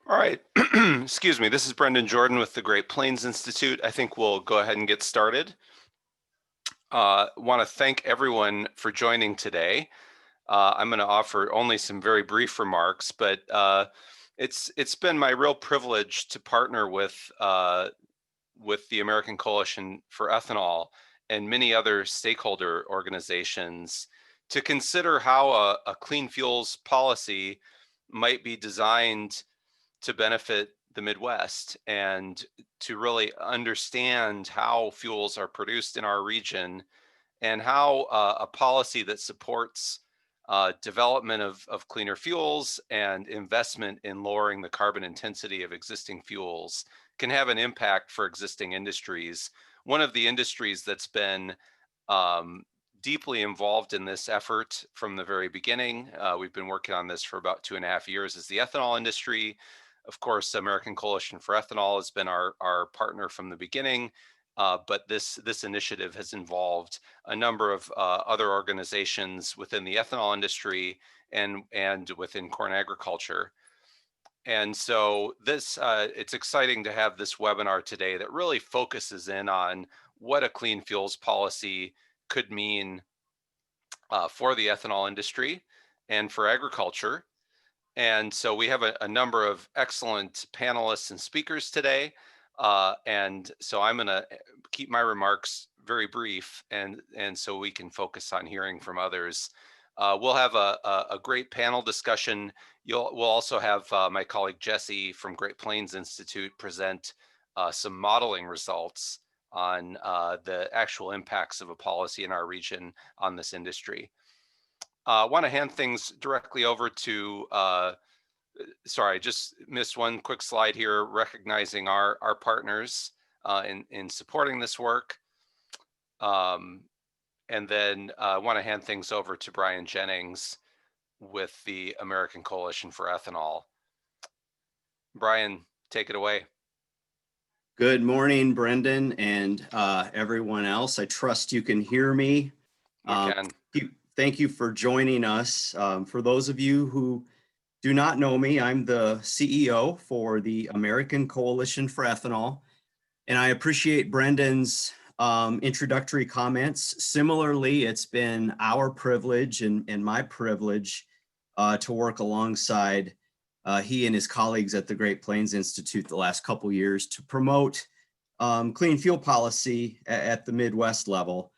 All right. Excuse me. This is Brendan Jordan with the Great Plains Institute. I think we'll go ahead and get started. Want to thank everyone for joining today. I'm going to offer only some very brief remarks, but it's been my real privilege to partner with the American Coalition for Ethanol and many other stakeholder organizations to consider how a clean fuels policy might be designed to benefit the Midwest and to really understand how fuels are produced in our region and how a policy that supports development of cleaner fuels and investment in lowering the carbon intensity of existing fuels can have an impact for existing industries. One of the industries that's been deeply involved in this effort from the very beginning, we've been working on this for about 2.5 years, is the ethanol industry. Of course, American Coalition for Ethanol has been our partner from the beginning, but this initiative has involved a number of other organizations within the ethanol industry and within corn agriculture. And so it's exciting to have this webinar today that really focuses in on what a clean fuels policy could mean for the ethanol industry and for agriculture. And so we have a number of excellent panelists and speakers today. And so I'm going to keep my remarks very brief and so we can focus on hearing from others. We'll have a great panel discussion. We'll also have my colleague Jesse from Great Plains Institute present some modeling results on the actual impacts of a policy in our region on this industry. I want to hand things directly over to, sorry, I just missed one quick slide here, recognizing our partners in supporting this work. And then I want to hand things over to Brian Jennings with the American Coalition for Ethanol. Brian, take it away. Good morning, Brendan, and everyone else. I trust you can hear me. We can. Thank you for joining us. For those of you who do not know me, I'm the CEO for the American Coalition for Ethanol, and I appreciate Brendan's introductory comments. Similarly, it's been our privilege and my privilege to work alongside he and his colleagues at the Great Plains Institute the last couple years to promote clean fuel policy at the Midwest level.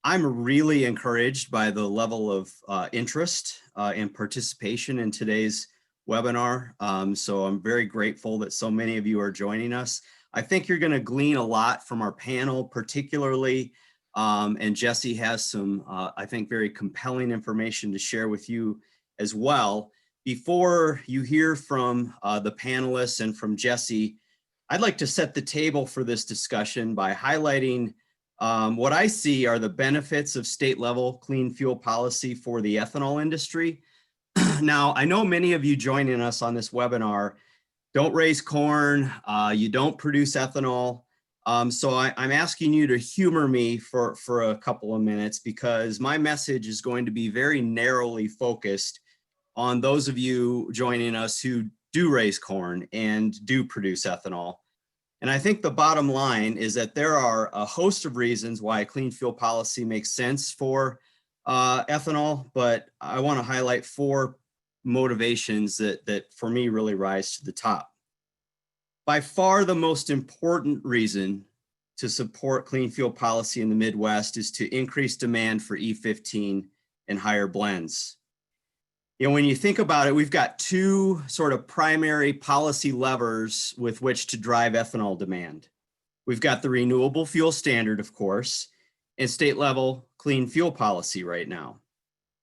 I'm really encouraged by the level of interest and participation in today's webinar. So I'm very grateful that so many of you are joining us. I think you're going to glean a lot from our panel, particularly, and Jesse has some, I think, very compelling information to share with you as well. Before you hear from the panelists and from Jesse, I'd like to set the table for this discussion by highlighting what I see are the benefits of state-level clean fuel policy for the ethanol industry. Now, I know many of you joining us on this webinar don't raise corn, you don't produce ethanol, so I'm asking you to humor me for a couple of minutes because my message is going to be very narrowly focused on those of you joining us who do raise corn and do produce ethanol. And I think the bottom line is that there are a host of reasons why clean fuel policy makes sense for ethanol, but I want to highlight 4 motivations that for me really rise to the top. By far the most important reason to support clean fuel policy in the Midwest is to increase demand for E15 and higher blends. You know, when you think about it, we've got 2 sort of primary policy levers with which to drive ethanol demand. We've got the renewable fuel standard, of course, and state level clean fuel policy right now.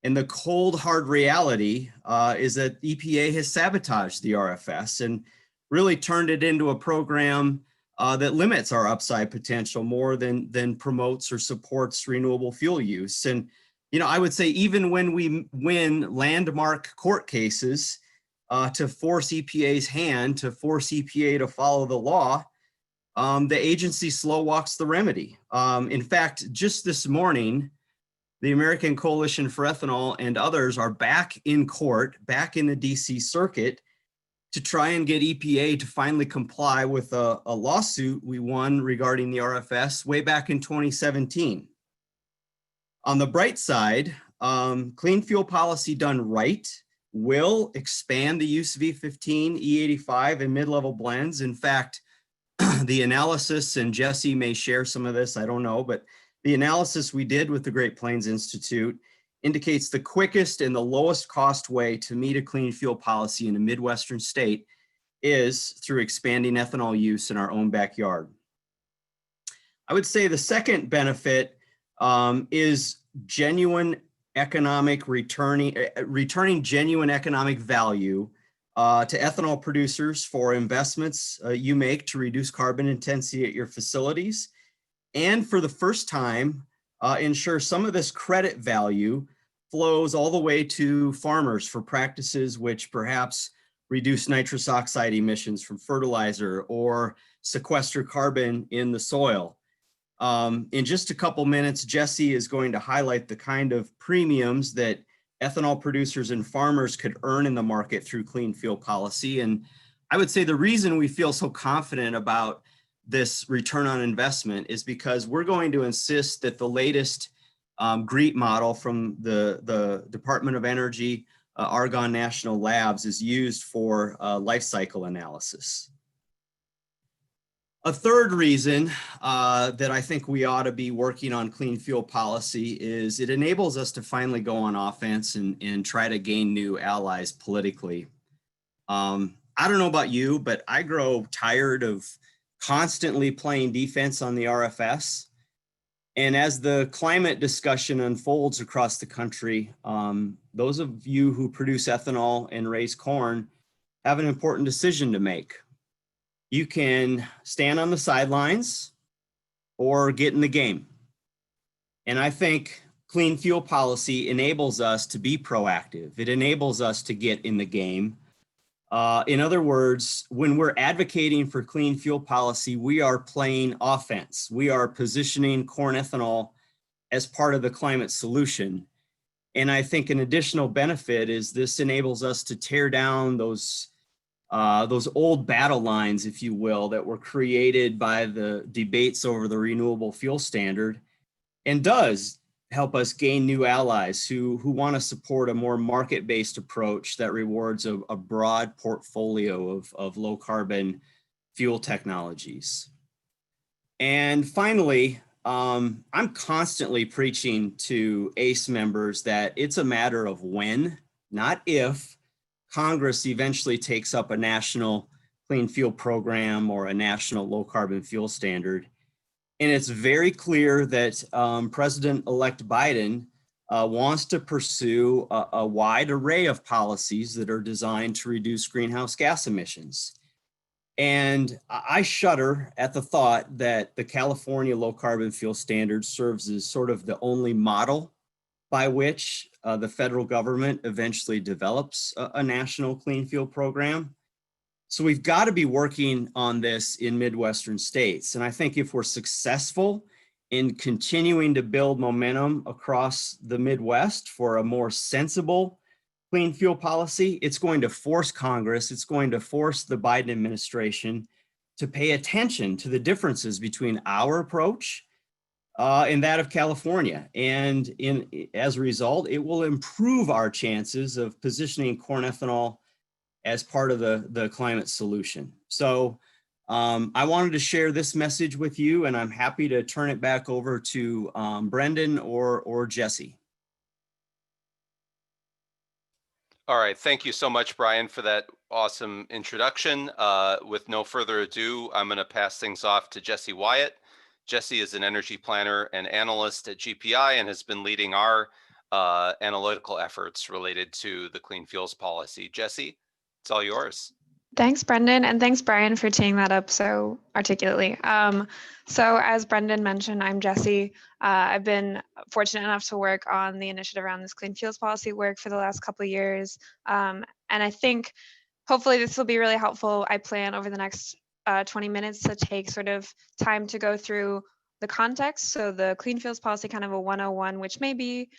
And the cold, hard reality is that EPA has sabotaged the RFS and really turned it into a program that limits our upside potential more than promotes or supports renewable fuel use. And you know, I would say even when we win landmark court cases to force EPA's hand, to force EPA to follow the law, the agency slow walks the remedy. In fact, just this morning, the American Coalition for Ethanol and others are back in court, back in the DC circuit, to try and get EPA to finally comply with a lawsuit we won regarding the RFS way back in 2017. On the bright side, clean fuel policy done right will expand the use of E15, E85, and mid-level blends. In fact, the analysis, and Jesse may share some of this, I don't know, but the analysis we did with the Great Plains Institute indicates the quickest and the lowest cost way to meet a clean fuel policy in a Midwestern state is through expanding ethanol use in our own backyard. I would say the second benefit is genuine economic returning genuine economic value to ethanol producers for investments you make to reduce carbon intensity at your facilities. And for the first time, ensure some of this credit value flows all the way to farmers for practices which perhaps reduce nitrous oxide emissions from fertilizer or sequester carbon in the soil. In just a couple minutes, Jesse is going to highlight the kind of premiums that ethanol producers and farmers could earn in the market through clean fuel policy. And I would say the reason we feel so confident about this return on investment is because we're going to insist that the latest GREET model from the Department of Energy, Argonne National Labs is used for life cycle analysis. A third reason that I think we ought to be working on clean fuel policy is it enables us to finally go on offense and try to gain new allies politically. I don't know about you, but I grow tired of constantly playing defense on the RFS. And as the climate discussion unfolds across the country, those of you who produce ethanol and raise corn have an important decision to make. You can stand on the sidelines or get in the game. And I think clean fuel policy enables us to be proactive. It enables us to get in the game. In other words, when we're advocating for clean fuel policy, we are playing offense. We are positioning corn ethanol as part of the climate solution. And I think an additional benefit is this enables us to tear down those old battle lines, if you will, that were created by the debates over the renewable fuel standard, and does help us gain new allies who want to support a more market-based approach that rewards a broad portfolio of low carbon fuel technologies. And finally, I'm constantly preaching to ACE members that it's a matter of when, not if, Congress eventually takes up a national clean fuel program or a national low carbon fuel standard. And it's very clear that President-elect Biden wants to pursue a wide array of policies that are designed to reduce greenhouse gas emissions. And I shudder at the thought that the California low carbon fuel standard serves as sort of the only model by which the federal government eventually develops a national clean fuel program. So we've got to be working on this in Midwestern states. And I think if we're successful in continuing to build momentum across the Midwest for a more sensible clean fuel policy, it's going to force Congress, it's going to force the Biden administration to pay attention to the differences between our approach and that of California. And as a result, it will improve our chances of positioning corn ethanol as part of the climate solution. So I wanted to share this message with you, and I'm happy to turn it back over to Brendan or Jesse. All right, thank you so much, Brian, for that awesome introduction. With no further ado, I'm going to pass things off to Jesse Wyatt. Jesse is an energy planner and analyst at GPI and has been leading our analytical efforts related to the clean fuels policy. Jesse, it's all yours. Thanks, Brendan, and thanks, Brian, for teeing that up so articulately. So as Brendan mentioned, I'm Jesse. I've been fortunate enough to work on the initiative around this clean fuels policy work for the last couple of years. And I think hopefully this will be really helpful. I plan over the next 20 minutes to take sort of time to go through context. So the Clean Fuels Policy, kind of a 101, which may be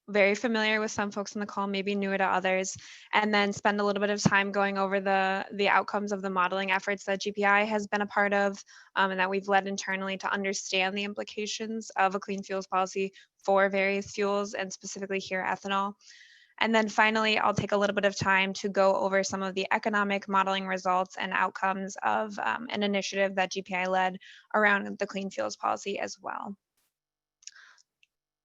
very familiar with some folks on the call, maybe newer to others, and then spend a little bit of time going over the outcomes of the modeling efforts that GPI has been a part of, and that we've led internally to understand the implications of a Clean Fuels Policy for various fuels, and specifically here ethanol. And then finally, I'll take a little bit of time to go over some of the economic modeling results and outcomes of an initiative that GPI led around the Clean Fuels Policy as well.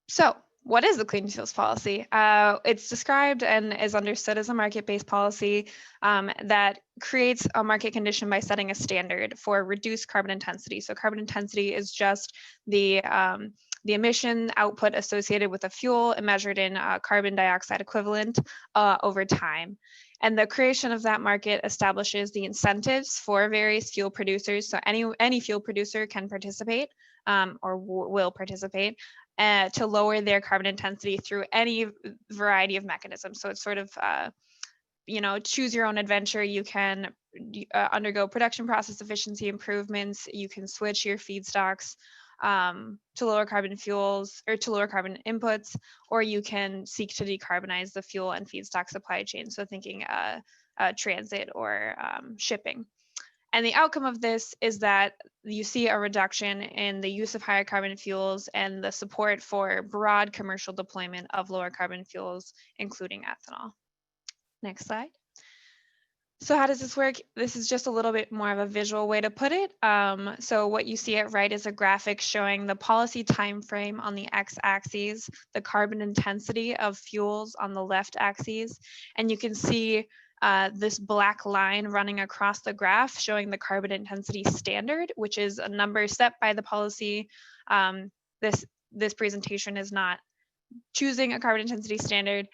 So what is the Clean Fuels Policy? It's described and is understood as a market-based policy that creates a market condition by setting a standard for reduced carbon intensity. So carbon intensity is just the emission output associated with a fuel and measured in carbon dioxide equivalent over time. And the creation of that market establishes the incentives for various fuel producers. So any fuel producer can participate or will participate to lower their carbon intensity through any variety of mechanisms. So it's sort of, choose your own adventure. You can undergo production process efficiency improvements. You can switch your feedstocks to lower carbon fuels or to lower carbon inputs, or you can seek to decarbonize the fuel and feedstock supply chain. So thinking transit or shipping. And the outcome of this is that you see a reduction in the use of higher carbon fuels and the support for broad commercial deployment of lower carbon fuels, including ethanol. Next slide. So how does this work? This is just a little bit more of a visual way to put it. So what you see at right is a graphic showing the policy timeframe on the x-axis, the carbon intensity of fuels on the left axis, and you can see this black line running across the graph showing the carbon intensity standard, which is a number set by the policy. This presentation is not choosing a carbon intensity standard,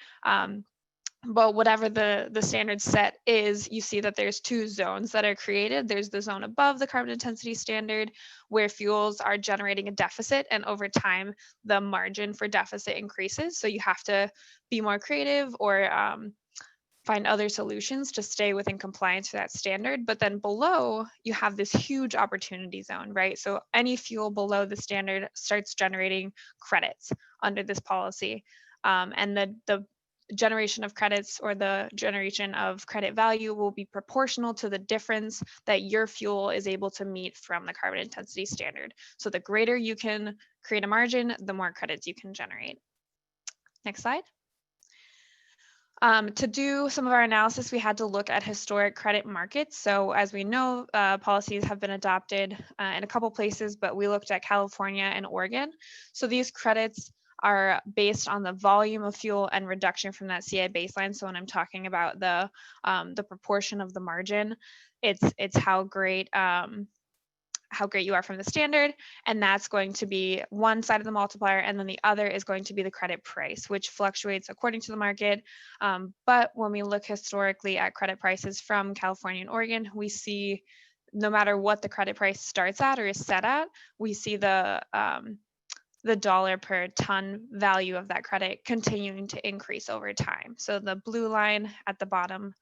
but whatever the standard set is, you see that there's two zones that are created. There's the zone above the carbon intensity standard where fuels are generating a deficit, and over time, the margin for deficit increases. So you have to be more creative or find other solutions to stay within compliance with that standard. But then below, you have this huge opportunity zone, right? So any fuel below the standard starts generating credits under this policy. And the generation of credits or the generation of credit value will be proportional to the difference that your fuel is able to meet from the carbon intensity standard. So the greater you can create a margin, the more credits you can generate. Next slide. To do some of our analysis, we had to look at historic credit markets. So as we know, policies have been adopted in a couple places, but we looked at California and Oregon. So these credits are based on the volume of fuel and reduction from that CI baseline. So when I'm talking about the proportion of the margin, it's how great you are from the standard, and that's going to be one side of the multiplier, and then the other is going to be the credit price, which fluctuates according to the market. But when we look historically at credit prices from California and Oregon, we see no matter what the credit price starts at or is set at, we see the dollar per ton value of that credit continuing to increase over time. So the blue line at the bottom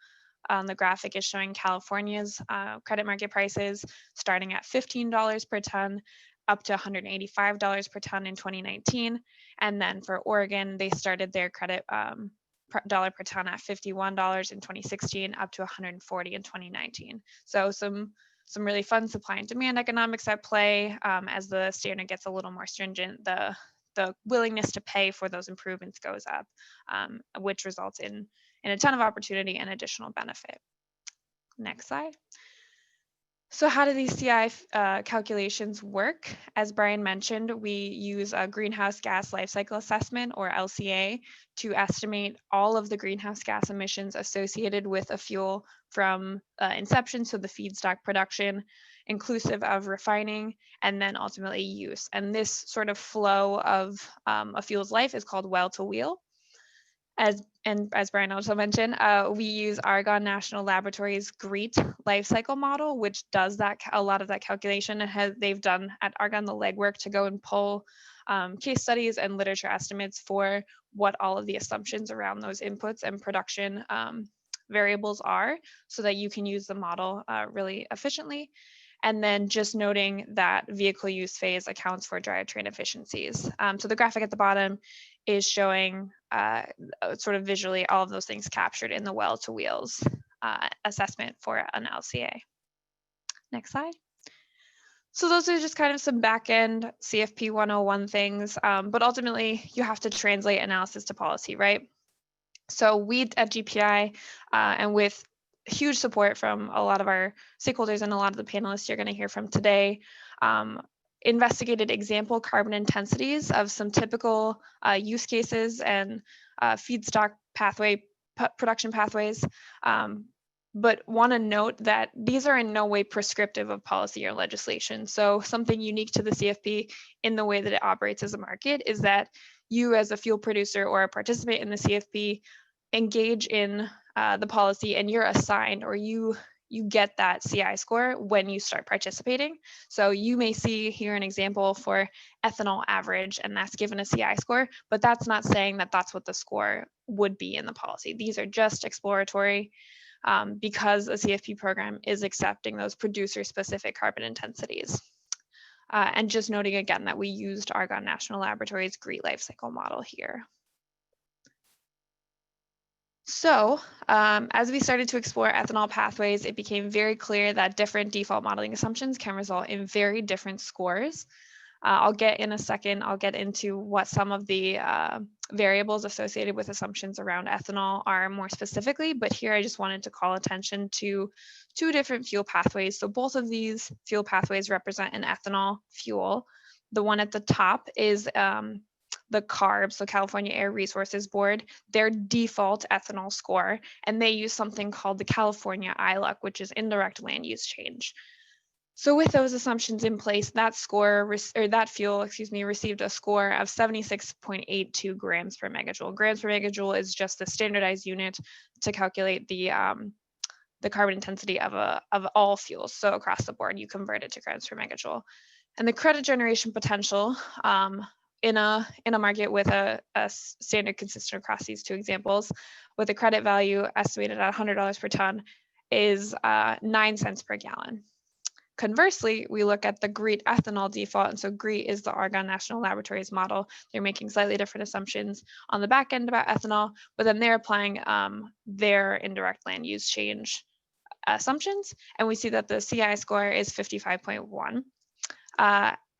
on the graphic is showing California's credit market prices starting at $15 per ton up to $185 per ton in 2019. And then for Oregon, they started their credit dollar per ton at $51 in 2016 up to $140 in 2019. So some really fun supply and demand economics at play. As the standard gets a little more stringent, the willingness to pay for those improvements goes up, which results in a ton of opportunity and additional benefit. Next slide. So how do these CI calculations work? As Brian mentioned, we use a greenhouse gas life cycle assessment, or LCA, to estimate all of the greenhouse gas emissions associated with a fuel from inception, so the feedstock production, inclusive of refining, and then ultimately use. And this sort of flow of a fuel's life is called well to wheel. As Brian also mentioned, we use Argonne National Laboratory's GREAT life cycle model, which does a lot of that calculation. And they've done at Argonne the legwork to go and pull case studies and literature estimates for what all of the assumptions around those inputs and production variables are, so that you can use the model really efficiently. And then just noting that vehicle use phase accounts for drivetrain efficiencies. So the graphic at the bottom is showing sort of visually all of those things captured in the well to wheels assessment for an LCA. Next slide. So those are just kind of some back-end CFP 101 things, but ultimately you have to translate analysis to policy, right? So we at GPI, and with huge support from a lot of our stakeholders and a lot of the panelists you're going to hear from today, investigated example carbon intensities of some typical use cases and feedstock production pathways. But want to note that these are in no way prescriptive of policy or legislation. So something unique to the CFP in the way that it operates as a market is that you as a fuel producer or a participant in the CFP engage in the policy, and you're assigned, or you get that CI score when you start participating. So you may see here an example for ethanol average, and that's given a CI score, but that's not saying that that's what the score would be in the policy. These are just exploratory because a CFP program is accepting those producer-specific carbon intensities. And just noting again that we used Argonne National Laboratory's GREET life cycle model here. So as we started to explore ethanol pathways, it became very clear that different default modeling assumptions can result in very different scores. I'll get into what some of the variables associated with assumptions around ethanol are more specifically, but here I just wanted to call attention to two different fuel pathways. So both of these fuel pathways represent an ethanol fuel. The one at the top is the CARB, so California Air Resources Board, their default ethanol score, and they use something called the California ILUC, which is indirect land use change. So with those assumptions in place, that fuel, received a score of 76.82 grams per megajoule. Grams per megajoule is just the standardized unit to calculate the carbon intensity of all fuels. So across the board, you convert it to grams per megajoule. And the credit generation potential in a market with a standard consistent across these two examples, with a credit value estimated at $100 per ton, is 9 cents per gallon. Conversely, we look at the GREET ethanol default, and so GREET is the Argonne National Laboratory's model. They're making slightly different assumptions on the back end about ethanol, but then they're applying their indirect land use change assumptions, and we see that the CI score is 55.1.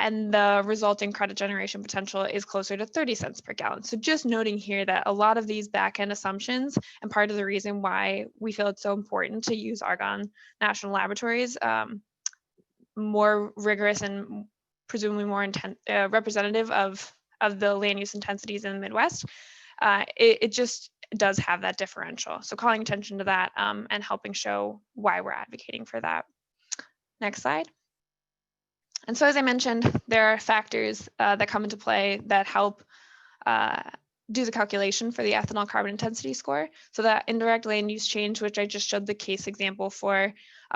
And the resulting credit generation potential is closer to 30 cents per gallon. So just noting here that a lot of these back-end assumptions, and part of the reason why we feel it's so important to use Argonne National Laboratories, more rigorous and presumably more representative of the land use intensities in the Midwest, it just does have that differential. So calling attention to that and helping show why we're advocating for that. Next slide. And so as I mentioned, there are factors that come into play that help do the calculation for the ethanol carbon intensity score. So that indirect land use change, which I just showed the case example for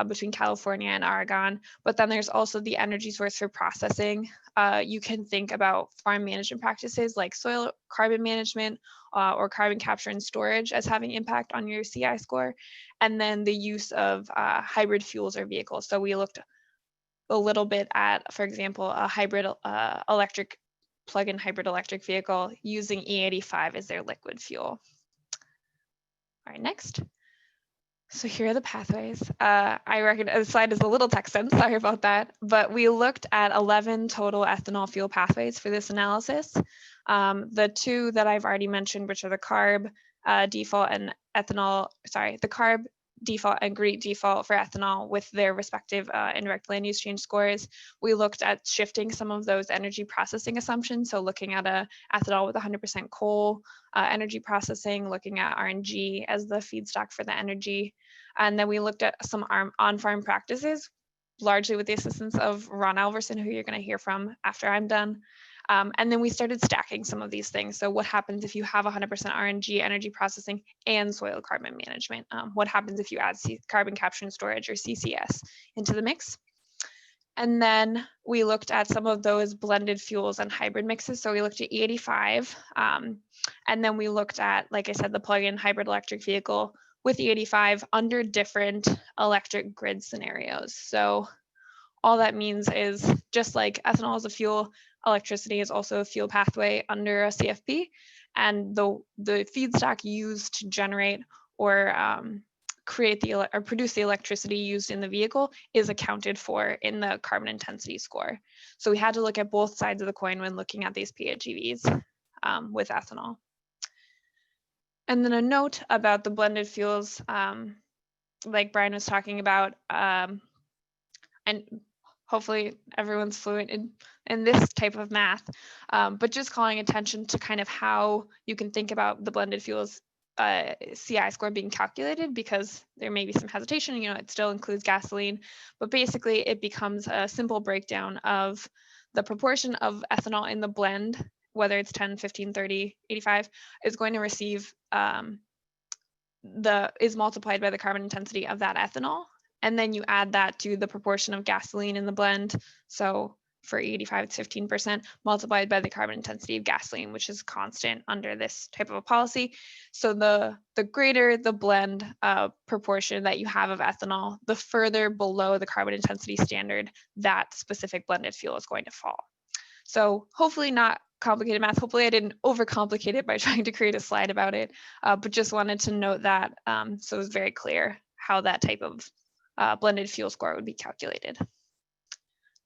between California and Oregon, but then there's also the energy source for processing. You can think about farm management practices like soil carbon management or carbon capture and storage as having impact on your CI score. And then the use of hybrid fuels or vehicles. So we looked a little bit at, for example, a hybrid plug-in hybrid electric vehicle using E85 as their liquid fuel. All right, next. So here are the pathways. I recognize the slide is a little text dense, sorry about that, but we looked at 11 total ethanol fuel pathways for this analysis. The two that I've already mentioned, which are the CARB default and the CARB default and GREET default for ethanol with their respective indirect land use change scores. We looked at shifting some of those energy processing assumptions. So looking at a ethanol with 100% coal energy processing, looking at RNG as the feedstock for the energy. And then we looked at some on-farm practices, largely with the assistance of Ron Alverson, who you're going to hear from after I'm done. And then we started stacking some of these things. So what happens if you have 100% RNG energy processing and soil carbon management? What happens if you add carbon capture and storage or CCS into the mix? And then we looked at some of those blended fuels and hybrid mixes. So we looked at E85. And then we looked at, like I said, the plug-in hybrid electric vehicle with E85 under different electric grid scenarios. So all that means is just like ethanol is a fuel, electricity is also a fuel pathway under a CFP, and the feedstock used to generate or produce the electricity used in the vehicle is accounted for in the carbon intensity score. So we had to look at both sides of the coin when looking at these PHEVs with ethanol. And then a note about the blended fuels, like Brian was talking about, and hopefully everyone's fluent in this type of math, but just calling attention to kind of how you can think about the blended fuels CI score being calculated, because there may be some hesitation, it still includes gasoline, but basically it becomes a simple breakdown of the proportion of ethanol in the blend, whether it's 10, 15, 30, 85, is going to receive is multiplied by the carbon intensity of that ethanol. And then you add that to the proportion of gasoline in the blend. So for 85, it's 15% multiplied by the carbon intensity of gasoline, which is constant under this type of a policy. So the greater the blend proportion that you have of ethanol, the further below the carbon intensity standard that specific blended fuel is going to fall. So hopefully not complicated math. Hopefully I didn't overcomplicate it by trying to create a slide about it, but just wanted to note that so it was very clear how that type of blended fuel score would be calculated.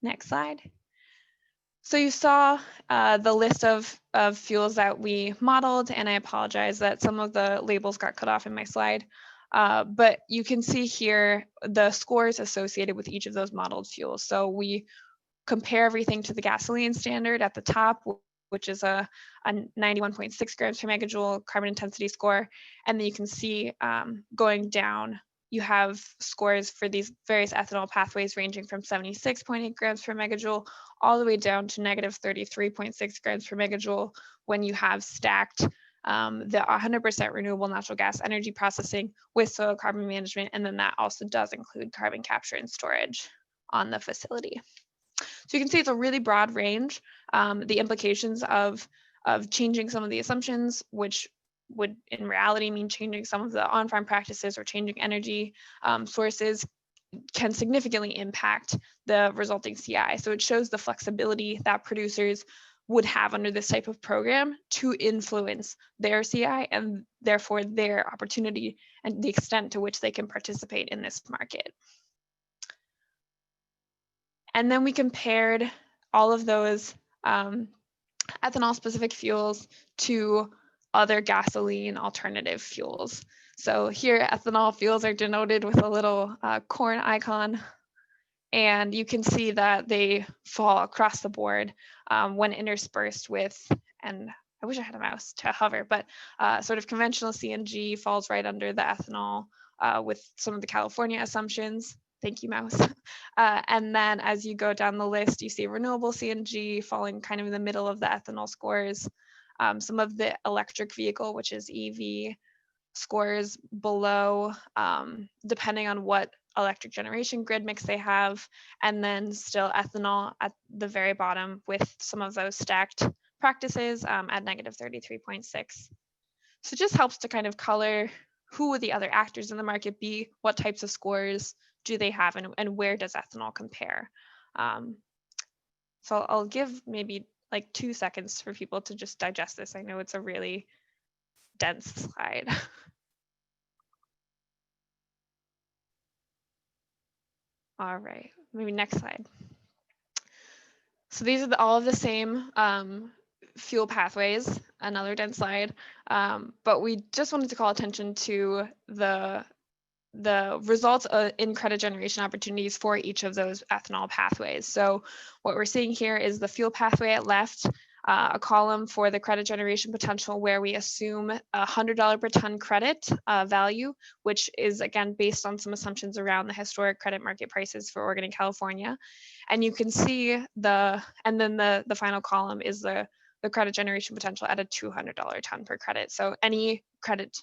Next slide. So you saw the list of fuels that we modeled, and I apologize that some of the labels got cut off in my slide, but you can see here the scores associated with each of those modeled fuels. So we compare everything to the gasoline standard at the top, which is a 91.6 grams per megajoule carbon intensity score. And then you can see going down, you have scores for these various ethanol pathways ranging from 76.8 grams per megajoule all the way down to negative 33.6 grams per megajoule when you have stacked the 100% renewable natural gas energy processing with soil carbon management. And then that also does include carbon capture and storage on the facility. So you can see it's a really broad range. The implications of changing some of the assumptions, which would in reality mean changing some of the on-farm practices or changing energy sources, can significantly impact the resulting CI. So it shows the flexibility that producers would have under this type of program to influence their CI and therefore their opportunity and the extent to which they can participate in this market. And then we compared all of those ethanol-specific fuels to other gasoline alternative fuels. So here, ethanol fuels are denoted with a little corn icon, and you can see that they fall across the board when interspersed with, and I wish I had a mouse to hover, but sort of conventional CNG falls right under the ethanol with some of the California assumptions. Thank you, mouse. And then as you go down the list, you see renewable CNG falling kind of in the middle of the ethanol scores. Some of the electric vehicle, which is EV, scores below, depending on what electric generation grid mix they have. And then still ethanol at the very bottom with some of those stacked practices at negative 33.6. So it just helps to kind of color who would the other actors in the market be, what types of scores do they have, and where does ethanol compare? So I'll give maybe like 2 seconds for people to just digest this. I know it's a really dense slide. All right, maybe next slide. So these are all of the same fuel pathways, another dense slide, but we just wanted to call attention to the results in credit generation opportunities for each of those ethanol pathways. So what we're seeing here is the fuel pathway at left, a column for the credit generation potential where we assume a $100 per ton credit value, which is again based on some assumptions around the historic credit market prices for Oregon and California. And you can see and then the final column is the credit generation potential at a $200 ton per credit. So any credit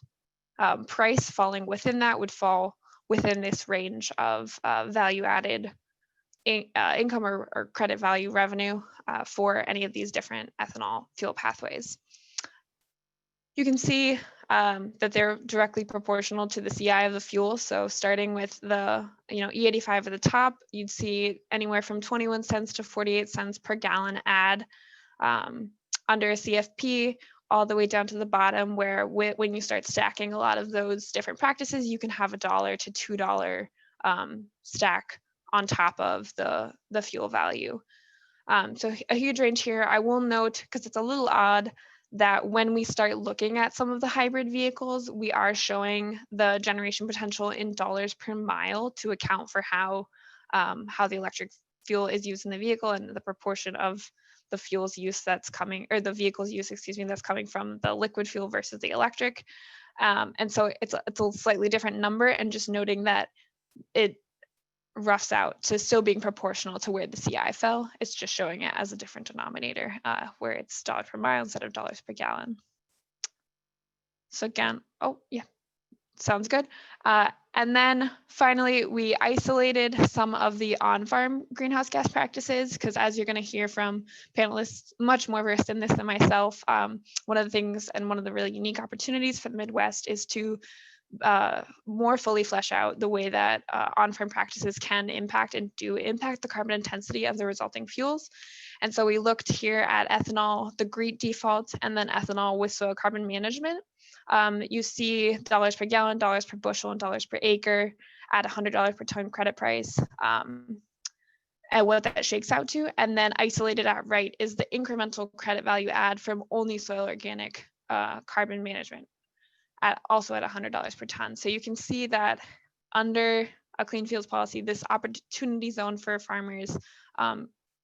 price falling within that would fall within this range of value added income or credit value revenue for any of these different ethanol fuel pathways. You can see that they're directly proportional to the CI of the fuel. So starting with the E85 at the top, you'd see anywhere from 21 cents to 48 cents per gallon add under a CFP, all the way down to the bottom where when you start stacking a lot of those different practices, you can have $1 to $2 stack on top of the fuel value. So a huge range here. I will note, because it's a little odd, that when we start looking at some of the hybrid vehicles, we are showing the generation potential in dollars per mile to account for how the electric fuel is used in the vehicle and the proportion of the fuel's use that's coming, or the vehicle's use, excuse me, that's coming from the liquid fuel versus the electric. And so it's a slightly different number, and just noting that it roughs out to still being proportional to where the CI fell. It's just showing it as a different denominator where it's dollars per mile instead of dollars per gallon. So again, oh yeah, sounds good. And then finally, we isolated some of the on-farm greenhouse gas practices, because as you're going to hear from panelists much more versed in this than myself, one of the things and one of the really unique opportunities for the Midwest is to more fully flesh out the way that on-farm practices can impact and do impact the carbon intensity of the resulting fuels. And so we looked here at ethanol, the GREET default, and then ethanol with soil carbon management. You see dollars per gallon, dollars per bushel, and dollars per acre at $100 per ton credit price. And what that shakes out to. And then isolated at right is the incremental credit value add from only soil organic carbon management. Also at $100 per ton. So you can see that under a clean fuels policy, this opportunity zone for farmers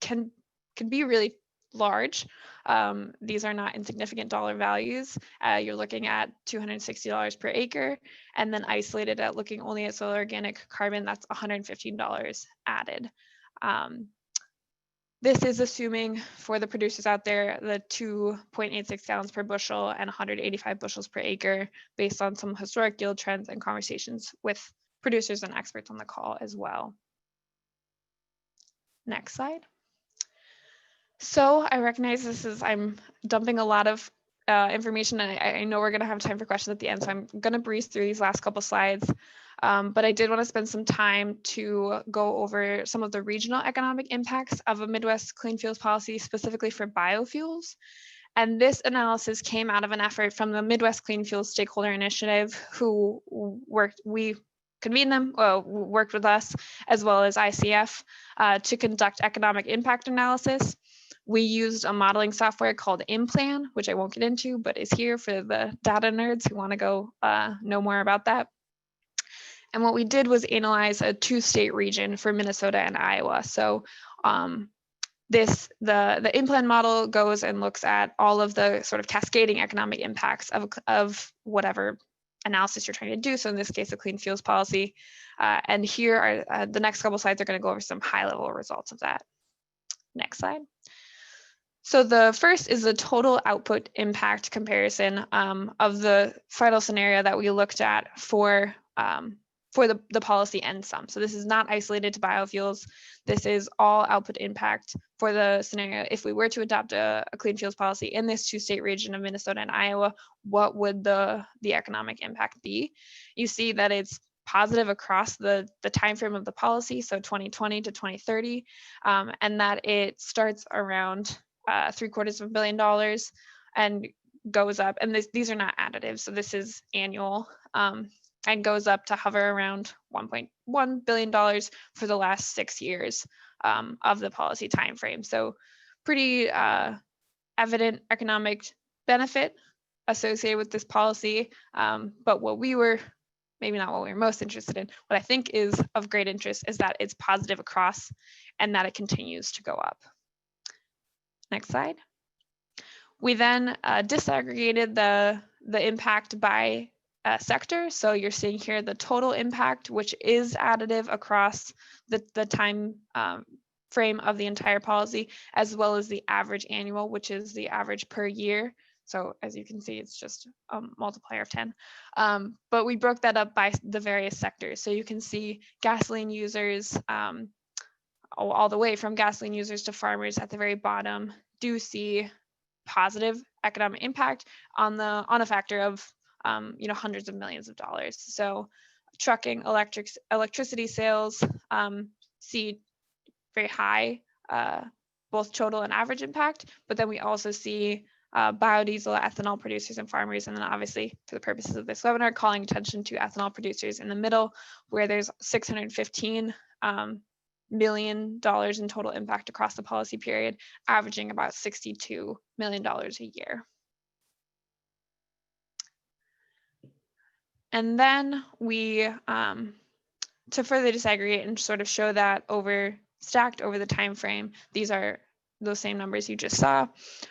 can be really large. These are not insignificant dollar values. You're looking at $260 per acre, and then isolated at looking only at soil organic carbon, that's $115 added. This is assuming for the producers out there, the 2.86 gallons per bushel and 185 bushels per acre, based on some historic yield trends and conversations with producers and experts on the call as well. Next slide. So I recognize I'm dumping a lot of information, and I know we're going to have time for questions at the end, so I'm going to breeze through these last couple slides. But I did want to spend some time to go over some of the regional economic impacts of a Midwest clean fuels policy, specifically for biofuels. And this analysis came out of an effort from the Midwest Clean Fuels Stakeholder Initiative, who we convened them, worked with us, as well as ICF, to conduct economic impact analysis. We used a modeling software called InPlan, which I won't get into, but is here for the data nerds who want to go know more about that. And what we did was analyze a 2-state region for Minnesota and Iowa. So the InPlan model goes and looks at all of the sort of cascading economic impacts of whatever analysis you're trying to do. So in this case, a clean fuels policy. And here are the next couple slides are going to go over some high-level results of that. Next slide. So the first is the total output impact comparison of the final scenario that we looked at for the policy and some. So this is not isolated to biofuels. This is all output impact for the scenario. If we were to adopt a clean fuels policy in this 2-state region of Minnesota and Iowa, what would the economic impact be? You see that it's positive across the time frame of the policy, so 2020 to 2030, and that it starts around $750 million and goes up. And these are not additive, so this is annual. And goes up to hover around $1.1 billion for the last 6 years of the policy timeframe. So pretty evident economic benefit associated with this policy. But what we were, maybe not what we were most interested in, what I think is of great interest is that it's positive across and that it continues to go up. Next slide. We then disaggregated the impact by sector. So you're seeing here the total impact, which is additive across the time frame of the entire policy, as well as the average annual, which is the average per year. So as you can see, it's just a multiplier of 10. But we broke that up by the various sectors. So you can see gasoline users, all the way from gasoline users to farmers at the very bottom, do see positive economic impact on a factor of hundreds of millions of dollars. So trucking, electricity sales see very high both total and average impact, but then we also see biodiesel, ethanol producers and farmers, and then obviously for the purposes of this webinar, calling attention to ethanol producers in the middle, where there's $615 million in total impact across the policy period, averaging about $62 million a year. And then we, to further disaggregate and sort of show that stacked over the time frame, these are those same numbers you just saw.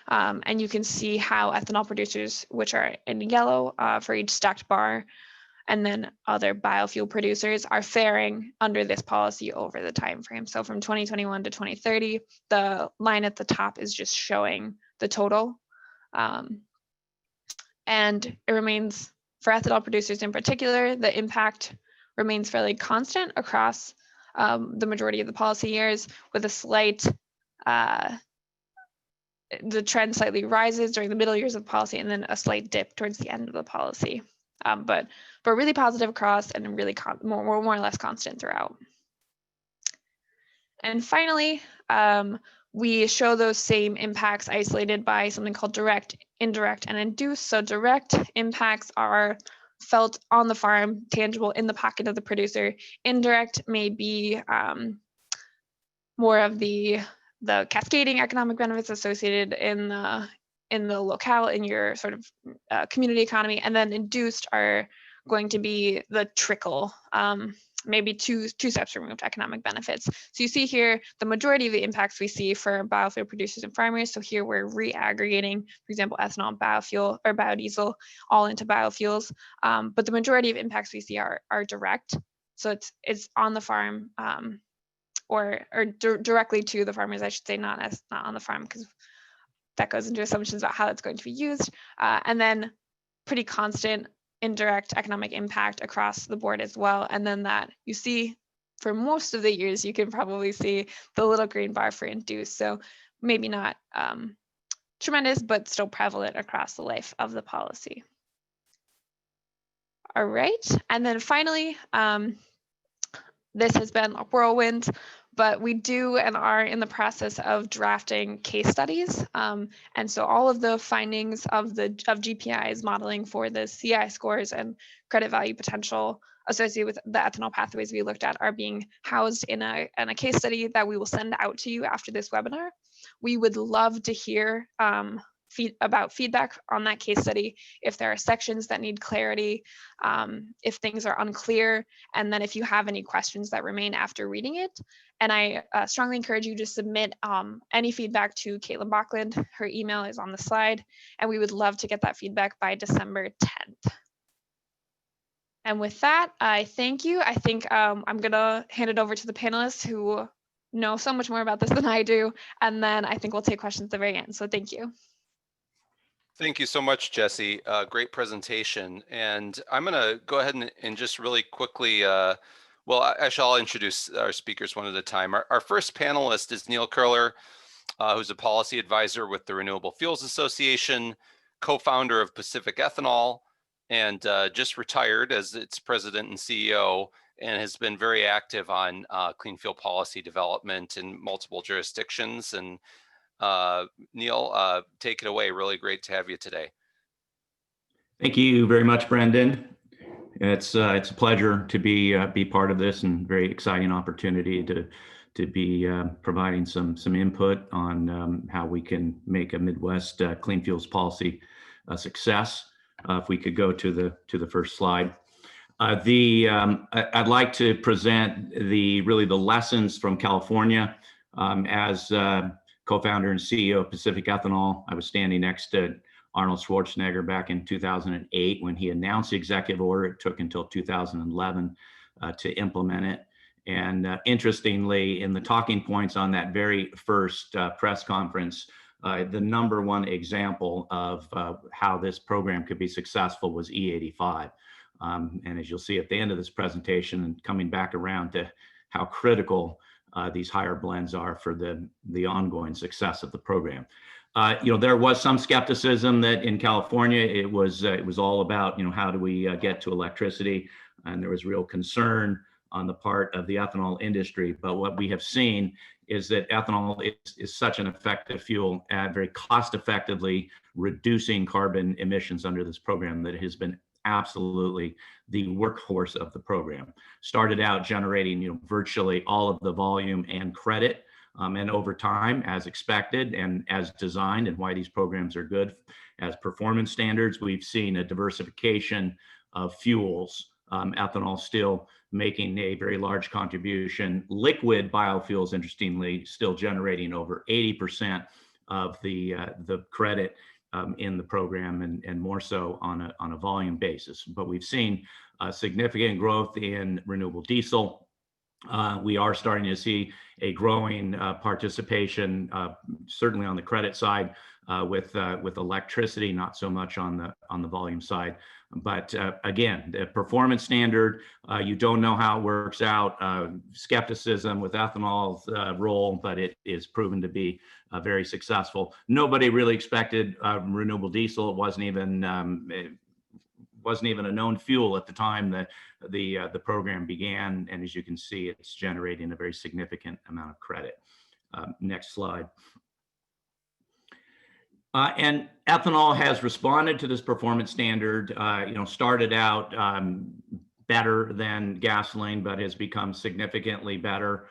And you can see how ethanol producers, which are in yellow for each stacked bar, and then other biofuel producers are faring under this policy over the time frame. So from 2021 to 2030, the line at the top is just showing the total. And it remains, for ethanol producers in particular, the impact remains fairly constant across the majority of the policy years, with a slight, the trend slightly rises during the middle years of policy and then a slight dip towards the end of the policy. But really positive across and really more or less constant throughout. And finally, we show those same impacts isolated by something called direct, indirect, and induced. So direct impacts are felt on the farm, tangible in the pocket of the producer. Indirect may be more of the cascading economic benefits associated in the locale, in your sort of community economy, and then induced are going to be the trickle, maybe two steps removed economic benefits. So you see here, the majority of the impacts we see for biofuel producers and farmers. So here we're reaggregating, for example, ethanol, biofuel, or biodiesel all into biofuels. But the majority of impacts we see are direct. So it's on the farm, or directly to the farmers, I should say, not on the farm, because that goes into assumptions about how it's going to be used. And then pretty constant indirect economic impact across the board as well. And then that you see for most of the years, you can probably see the little green bar for induced. So maybe not tremendous, but still prevalent across the life of the policy. All right, and then finally, this has been a whirlwind, but we do and are in the process of drafting case studies. And so all of the findings of GPI's modeling for the CI scores and credit value potential associated with the ethanol pathways we looked at are being housed in a case study that we will send out to you after this webinar. We would love to hear about feedback on that case study, if there are sections that need clarity, if things are unclear, and then if you have any questions that remain after reading it. And I strongly encourage you to submit any feedback to Caitlin Bachland. Her email is on the slide, and we would love to get that feedback by December 10th. And with that, I thank you. I think I'm gonna hand it over to the panelists who know so much more about this than I do, and then I think we'll take questions at the very end, so thank you. Thank you so much, Jesse. Great presentation. And I'm going to go ahead and just really quickly, well, actually, I'll introduce our speakers one at a time. Our first panelist is Neil Curler, who's a policy advisor with the Renewable Fuels Association, co-founder of Pacific Ethanol, and just retired as its president and CEO, and has been very active on clean fuel policy development in multiple jurisdictions. And Neil, take it away. Really great to have you today. Thank you very much, Brendan. It's a pleasure to be part of this, and very exciting opportunity to be providing some input on how we can make a Midwest clean fuels policy a success. If we could go to the first slide. I'd like to present really the lessons from California. As co-founder and CEO of Pacific Ethanol, I was standing next to Arnold Schwarzenegger back in 2008 when he announced the executive order. It took until 2011 to implement it. And interestingly, in the talking points on that very first press conference, the #1 example of how this program could be successful was E85. And as you'll see at the end of this presentation, and coming back around to how critical these higher blends are for the ongoing success of the program. There was some skepticism that in California it was all about how do we get to electricity, and there was real concern on the part of the ethanol industry. But what we have seen is that ethanol is such an effective fuel at very cost effectively reducing carbon emissions under this program that it has been absolutely the workhorse of the program. Started out generating virtually all of the volume and credit. And over time, as expected and as designed, and why these programs are good as performance standards, we've seen a diversification of fuels, ethanol still making a very large contribution. Liquid biofuels, interestingly, still generating over 80% of the credit in the program, and more so on a volume basis. But we've seen significant growth in renewable diesel. We are starting to see a growing participation, certainly on the credit side, with electricity, not so much on the volume side. But again, the performance standard, you don't know how it works out. Skepticism with ethanol's role, but it is proven to be very successful. Nobody really expected renewable diesel. It wasn't even a known fuel at the time that the program began, and as you can see, it's generating a very significant amount of credit. Next slide. And ethanol has responded to this performance standard. Started out better than gasoline, but has become significantly better,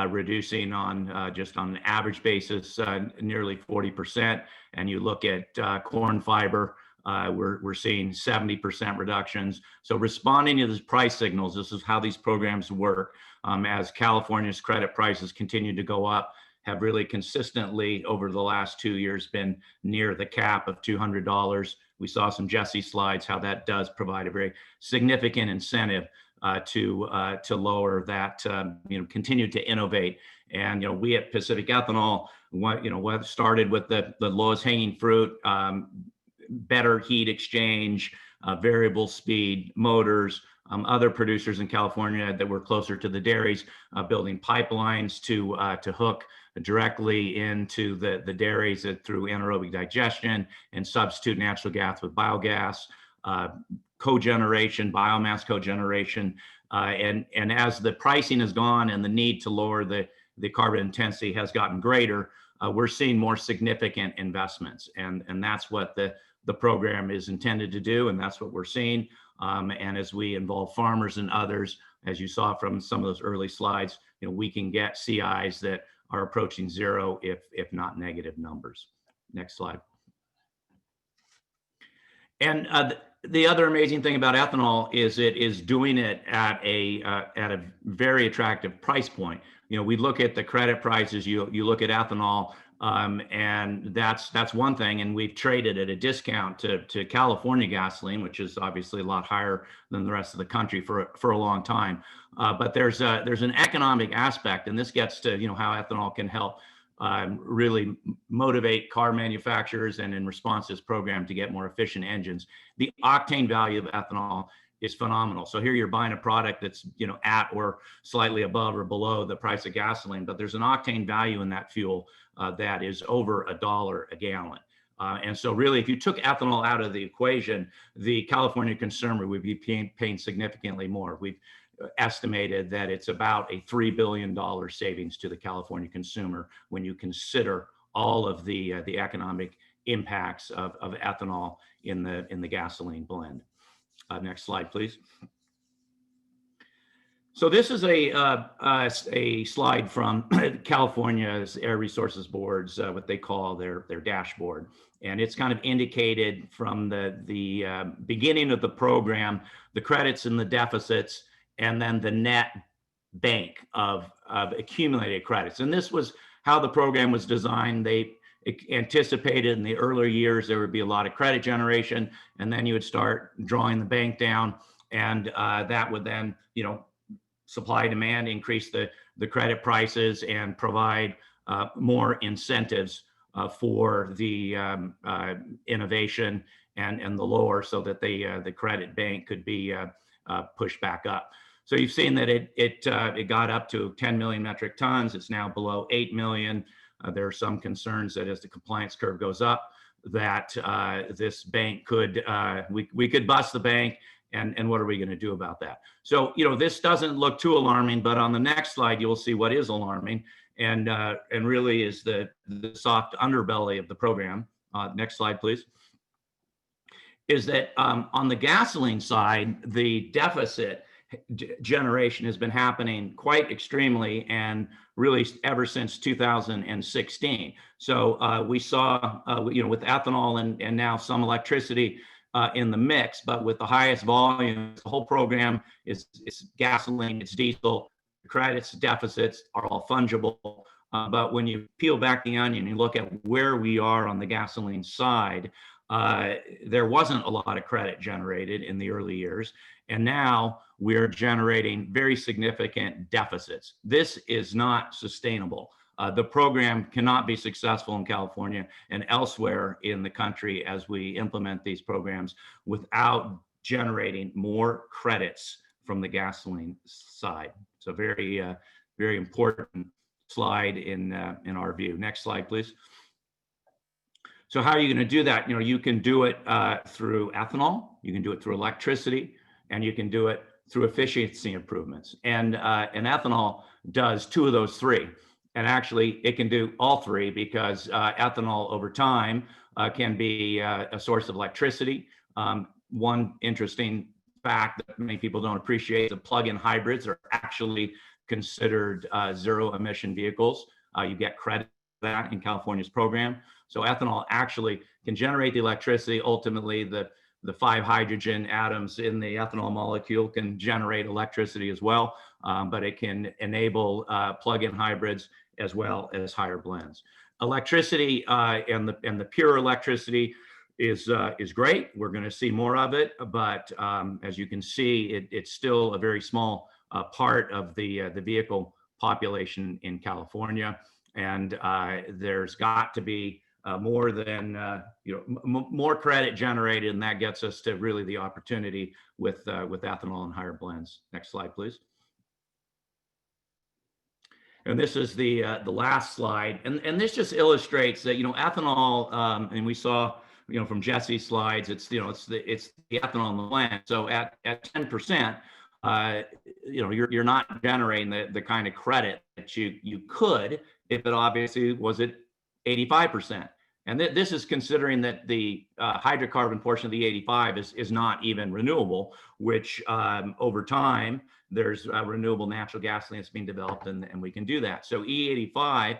reducing on just on an average basis nearly 40%. And you look at corn fiber. We're seeing 70% reductions. So responding to these price signals, this is how these programs work. As California's credit prices continue to go up, have really consistently over the last 2 years been near the cap of $200. We saw some Jesse slides how that does provide a very significant incentive to lower that, continue to innovate. And we at Pacific Ethanol, what started with the lowest hanging fruit, better heat exchange, variable speed motors, other producers in California that were closer to the dairies, building pipelines to hook directly into the dairies through anaerobic digestion and substitute natural gas with biogas, cogeneration, biomass cogeneration. And as the pricing has gone and the need to lower the carbon intensity has gotten greater, we're seeing more significant investments. And that's what the program is intended to do, and that's what we're seeing. And as we involve farmers and others, as you saw from some of those early slides, we can get CIs that are approaching zero, if not negative numbers. Next slide. And the other amazing thing about ethanol is it is doing it at a very attractive price point. We look at the credit prices. You look at ethanol. And that's one thing, and we've traded at a discount to California gasoline, which is obviously a lot higher than the rest of the country for a long time. But there's an economic aspect, and this gets to how ethanol can help really motivate car manufacturers, and in response to this program, to get more efficient engines. The octane value of ethanol is phenomenal. So here you're buying a product that's at or slightly above or below the price of gasoline, but there's an octane value in that fuel that is over $1 a gallon. And so really, if you took ethanol out of the equation, the California consumer would be paying significantly more. We've estimated that it's about a $3 billion savings to the California consumer when you consider all of the economic impacts of ethanol in the gasoline blend. Next slide, please. So this is a slide from California's Air Resources Board's what they call their dashboard, and it's kind of indicated from the beginning of the program, the credits and the deficits, and then the net bank of accumulated credits. And this was how the program was designed. They anticipated in the earlier years there would be a lot of credit generation, and then you would start drawing the bank down, and that would then supply demand, increase the credit prices, and provide more incentives for the innovation and the lower, so that the credit bank could be pushed back up. So you've seen that it got up to 10 million metric tons. It's now below 8 million. There are some concerns that as the compliance curve goes up, that this bank could, we could bust the bank, and what are we going to do about that? So, this doesn't look too alarming, but on the next slide, you'll see what is alarming, and really is the soft underbelly of the program. Next slide, please. Is that on the gasoline side, the deficit generation has been happening quite extremely, and really ever since 2016. So we saw, with ethanol and now some electricity in the mix, but with the highest volumes, the whole program is gasoline, it's diesel, credits, deficits are all fungible. But when you peel back the onion, you look at where we are on the gasoline side, there wasn't a lot of credit generated in the early years. And now we're generating very significant deficits. This is not sustainable. The program cannot be successful in California and elsewhere in the country as we implement these programs without generating more credits from the gasoline side. So very, very important slide in our view. Next slide, please. So how are you going to do that? You can do it through ethanol, you can do it through electricity, and you can do it through efficiency improvements. And ethanol does two of those three. And actually, it can do all three, because ethanol over time can be a source of electricity. One interesting fact that many people don't appreciate, the plug-in hybrids are actually considered zero emission vehicles. You get credit for that in California's program. So ethanol actually can generate the electricity. Ultimately, the 5 hydrogen atoms in the ethanol molecule can generate electricity as well, but it can enable plug-in hybrids as well as higher blends. Electricity and the pure electricity is great. We're going to see more of it, but as you can see, it's still a very small part of the vehicle population in California, and there's got to be more than more credit generated, and that gets us to really the opportunity with ethanol and higher blends. Next slide, please. And this is the last slide, and this just illustrates that ethanol, and we saw from Jesse's slides, it's the ethanol in the plant. So at 10%, you're not generating the kind of credit that you could if it obviously was at 85%. And this is considering that the hydrocarbon portion of the 85 is not even renewable, which over time, there's renewable natural gasoline that's being developed, and we can do that. So E85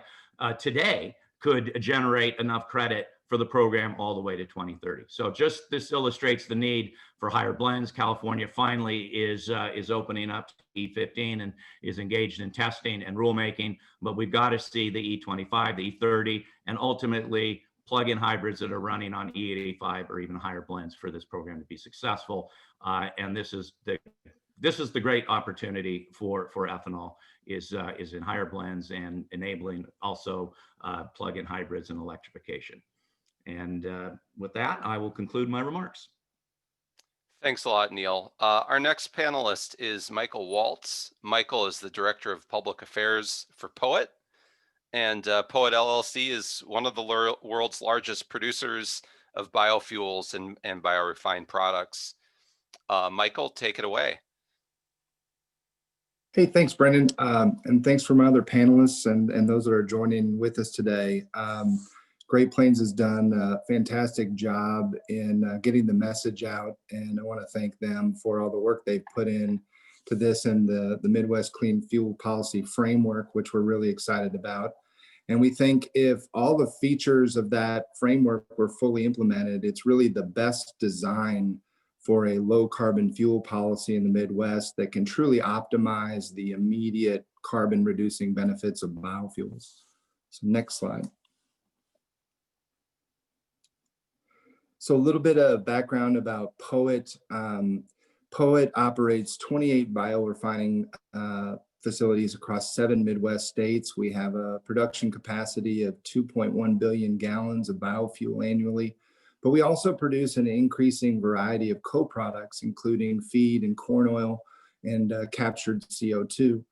today could generate enough credit for the program all the way to 2030. So just this illustrates the need for higher blends. California finally is opening up to E15 and is engaged in testing and rulemaking, but we've got to see the E25, the E30, and ultimately plug-in hybrids that are running on E85 or even higher blends for this program to be successful. And this is the great opportunity for ethanol is in higher blends and enabling also plug-in hybrids and electrification. And with that, I will conclude my remarks. Thanks a lot, Neil. Our next panelist is Michael Waltz. Michael is the Director of Public Affairs for POET. And POET LLC is one of the world's largest producers of biofuels and biorefined products. Michael, take it away. Hey, thanks, Brendan. And thanks for my other panelists and those that are joining with us today. Great Plains has done a fantastic job in getting the message out, and I want to thank them for all the work they've put in to this and the Midwest Clean Fuel Policy Framework, which we're really excited about. And we think if all the features of that framework were fully implemented, it's really the best design for a low carbon fuel policy in the Midwest that can truly optimize the immediate carbon reducing benefits of biofuels. So next slide. So a little bit of background about POET. POET operates 28 biorefining facilities across 7 Midwest states. We have a production capacity of 2.1 billion gallons of biofuel annually, but we also produce an increasing variety of co-products, including feed and corn oil and captured CO2.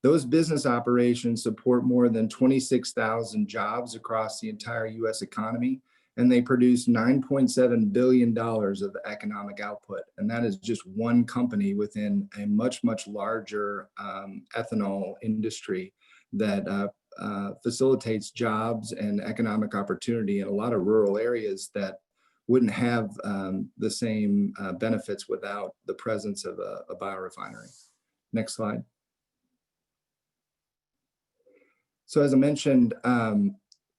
Those business operations support more than 26,000 jobs across the entire US economy, and they produce $9.7 billion of economic output. And that is just one company within a much, much larger ethanol industry that facilitates jobs and economic opportunity in a lot of rural areas that wouldn't have the same benefits without the presence of a biorefinery. Next slide. So as I mentioned,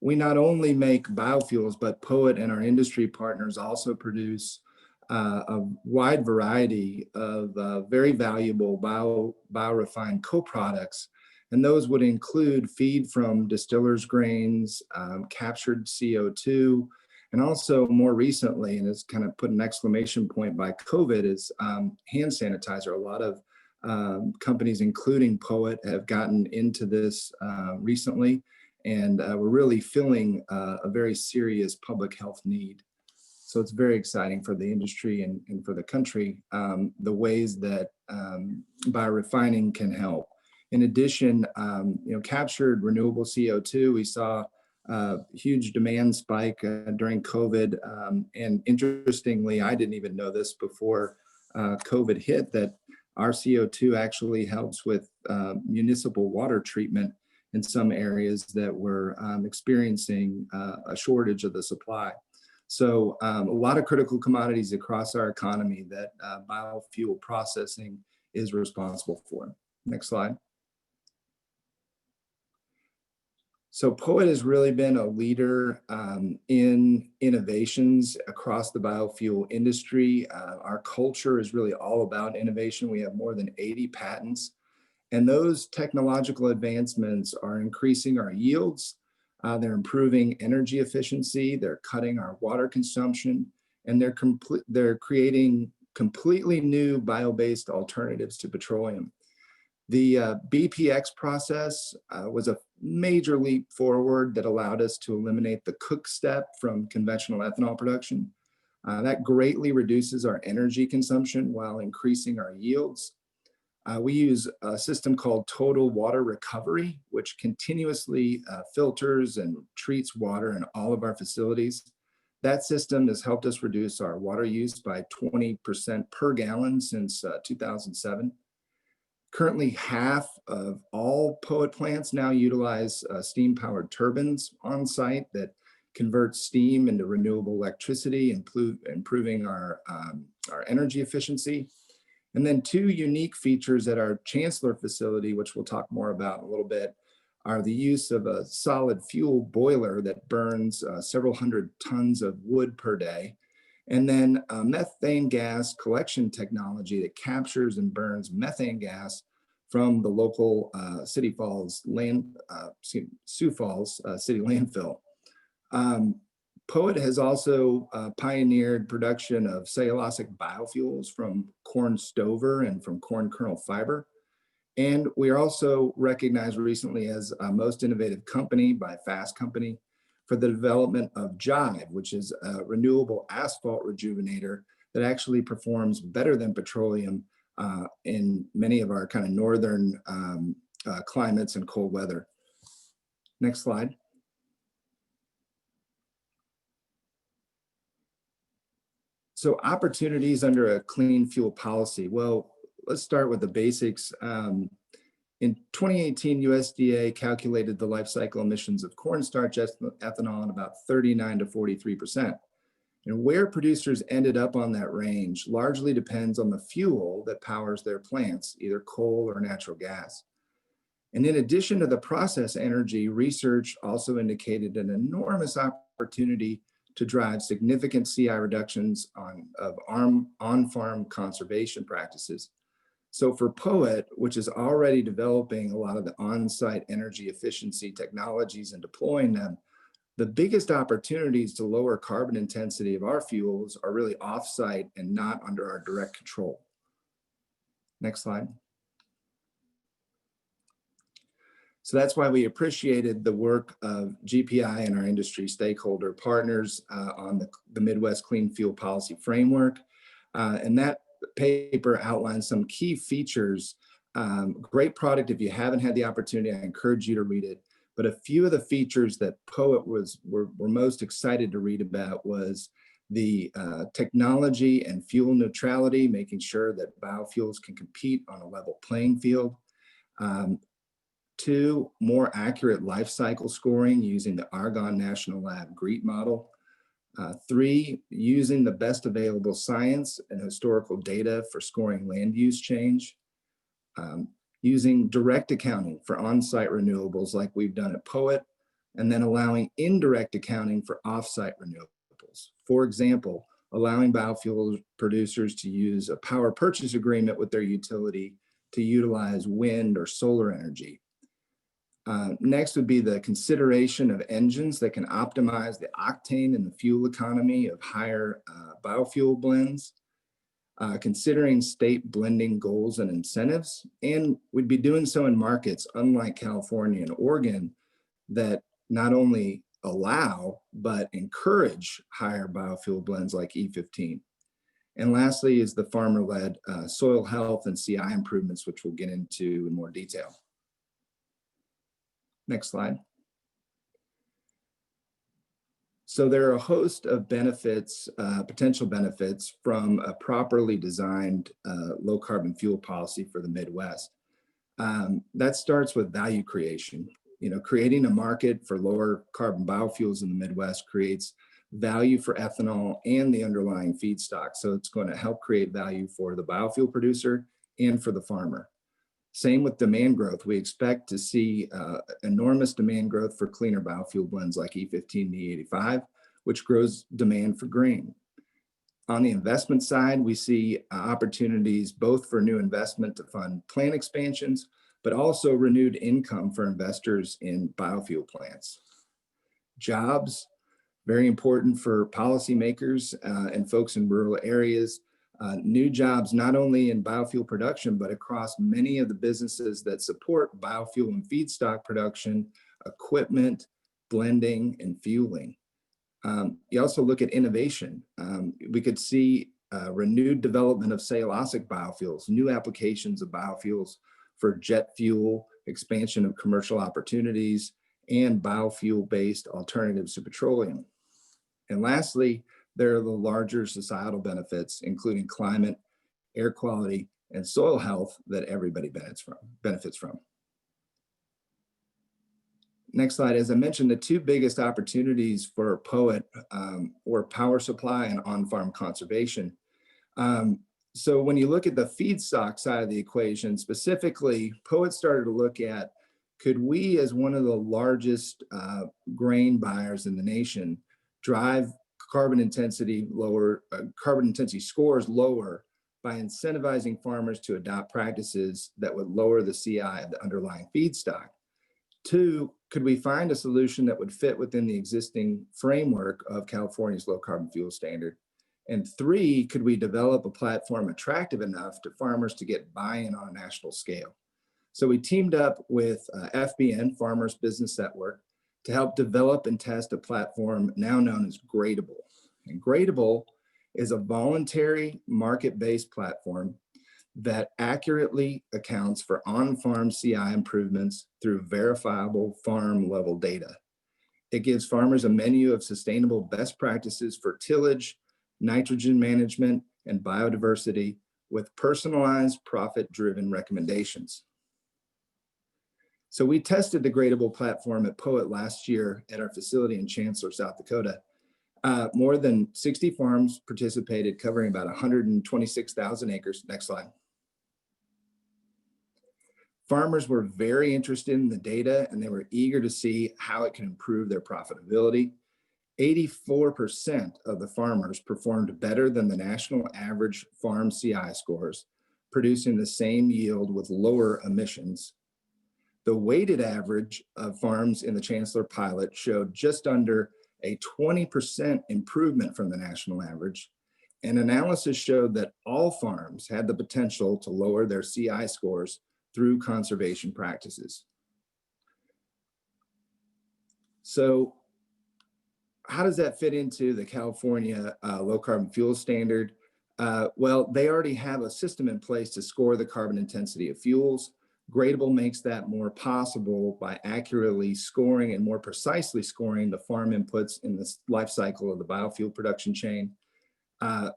we not only make biofuels, but POET and our industry partners also produce a wide variety of very valuable biorefined co-products. And those would include feed from distillers' grains, captured CO2, and also more recently, and it's kind of put an exclamation point by COVID, is hand sanitizer. A lot of companies, including POET, have gotten into this recently, and we're really filling a very serious public health need. So it's very exciting for the industry and for the country, the ways that biorefining can help. In addition, captured renewable CO2, we saw a huge demand spike during COVID. And interestingly, I didn't even know this before COVID hit, that our CO2 actually helps with municipal water treatment in some areas that were experiencing a shortage of the supply. So a lot of critical commodities across our economy that biofuel processing is responsible for. Next slide. So POET has really been a leader in innovations across the biofuel industry. Our culture is really all about innovation. We have more than 80 patents, and those technological advancements are increasing our yields. They're improving energy efficiency. They're cutting our water consumption, and they're creating completely new bio-based alternatives to petroleum. The Bpx process was a major leap forward that allowed us to eliminate the cook step from conventional ethanol production. That greatly reduces our energy consumption while increasing our yields. We use a system called total water recovery, which continuously filters and treats water in all of our facilities. That system has helped us reduce our water use by 20% per gallon since 2007. Currently, half of all POET plants now utilize steam-powered turbines on site that convert steam into renewable electricity, improving our energy efficiency. And then two unique features at our Chancellor facility, which we'll talk more about in a little bit, are the use of a solid fuel boiler that burns several hundred tons of wood per day, and then methane gas collection technology that captures and burns methane gas from the local Sioux Falls city landfill. POET has also pioneered production of cellulosic biofuels from corn stover and from corn kernel fiber. And we are also recognized recently as a most innovative company by Fast Company for the development of Jive, which is a renewable asphalt rejuvenator that actually performs better than petroleum in many of our kind of northern climates and cold weather. Next slide. So opportunities under a clean fuel policy. Well, let's start with the basics. In 2018, USDA calculated the life cycle emissions of cornstarch ethanol at about 39 to 43%. And where producers ended up on that range largely depends on the fuel that powers their plants, either coal or natural gas. And in addition to the process energy, research also indicated an enormous opportunity to drive significant CI reductions of on-farm conservation practices. So for POET, which is already developing a lot of the on-site energy efficiency technologies and deploying them, the biggest opportunities to lower carbon intensity of our fuels are really off-site and not under our direct control. Next slide. So that's why we appreciated the work of GPI and our industry stakeholder partners on the Midwest Clean Fuel Policy Framework. And that paper outlines some key features Great product. If you haven't had the opportunity, I encourage you to read it. But a few of the features that Poet were most excited to read about was the technology and fuel neutrality, making sure that biofuels can compete on a level playing field. 2, more accurate life cycle scoring using the Argonne National Lab GREET model. 3, using the best available science and historical data for scoring land use change. Using direct accounting for on-site renewables like we've done at Poet, and then allowing indirect accounting for off-site renewables. For example, allowing biofuel producers to use a power purchase agreement with their utility to utilize wind or solar energy. Next would be the consideration of engines that can optimize the octane and the fuel economy of higher biofuel blends. Considering state blending goals and incentives, and we'd be doing so in markets unlike California and Oregon that not only allow, but encourage higher biofuel blends like E15. And lastly is the farmer-led soil health and CI improvements, which we'll get into in more detail. Next slide. So there are a host of benefits, potential benefits from a properly designed low carbon fuel policy for the Midwest. That starts with value creation. You know, creating a market for lower carbon biofuels in the Midwest creates value for ethanol and the underlying feedstock. So it's going to help create value for the biofuel producer and for the farmer. Same with demand growth. We expect to see enormous demand growth for cleaner biofuel blends like E15 and E85, which grows demand for grain. On the investment side, we see opportunities both for new investment to fund plant expansions, but also renewed income for investors in biofuel plants. Jobs, very important for policymakers and folks in rural areas. New jobs, not only in biofuel production, but across many of the businesses that support biofuel and feedstock production, equipment, blending, and fueling. You also look at innovation. We could see renewed development of cellulosic biofuels, new applications of biofuels for jet fuel, expansion of commercial opportunities, and biofuel-based alternatives to petroleum. And lastly, there are the larger societal benefits, including climate, air quality, and soil health that everybody benefits from. Next slide. As I mentioned, the two biggest opportunities for Poet were power supply and on-farm conservation. So when you look at the feedstock side of the equation, specifically, Poet started to look at, could we, as one of the largest grain buyers in the nation, drive carbon intensity scores lower by incentivizing farmers to adopt practices that would lower the CI of the underlying feedstock? 2, could we find a solution that would fit within the existing framework of California's low carbon fuel standard? And 3, could we develop a platform attractive enough to farmers to get buy-in on a national scale? So we teamed up with FBN, Farmers Business Network, to help develop and test a platform now known as Gradable. And Gradable is a voluntary market-based platform that accurately accounts for on-farm CI improvements through verifiable farm-level data. It gives farmers a menu of sustainable best practices for tillage, nitrogen management, and biodiversity with personalized profit-driven recommendations. So we tested the Gradable platform at Poet last year at our facility in Chancellor, South Dakota. More than 60 farms participated, covering about 126,000 acres. Next slide. Farmers were very interested in the data and they were eager to see how it can improve their profitability. 84% of the farmers performed better than the national average farm CI scores, producing the same yield with lower emissions. The weighted average of farms in the Chancellor pilot showed just under a 20% improvement from the national average. And analysis showed that all farms had the potential to lower their CI scores through conservation practices. So how does that fit into the California low carbon fuel standard? Well, they already have a system in place to score the carbon intensity of fuels. Gradable makes that more possible by accurately scoring and more precisely scoring the farm inputs in the life cycle of the biofuel production chain.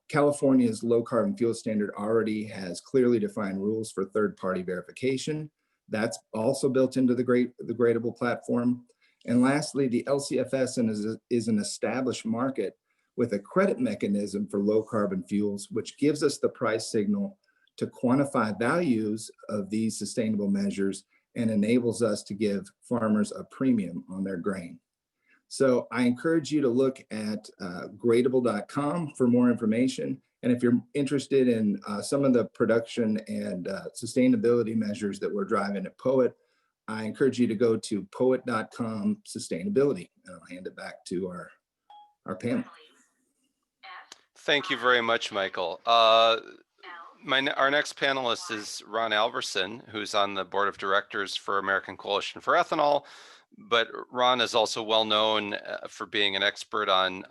California's low carbon fuel standard already has clearly defined rules for third-party verification. That's also built into the gradable platform. And lastly, the Lcfs is an established market with a credit mechanism for low carbon fuels, which gives us the price signal to quantify values of these sustainable measures and enables us to give farmers a premium on their grain. So I encourage you to look at gradable.com for more information. And if you're interested in some of the production and sustainability measures that we're driving at POET, I encourage you to go to poet.com sustainability. And I'll hand it back to our panel. Thank you very much, Michael. Our next panelist is Ron Alverson, who's on the board of directors for American Coalition for Ethanol. But Ron is also well known for being an expert on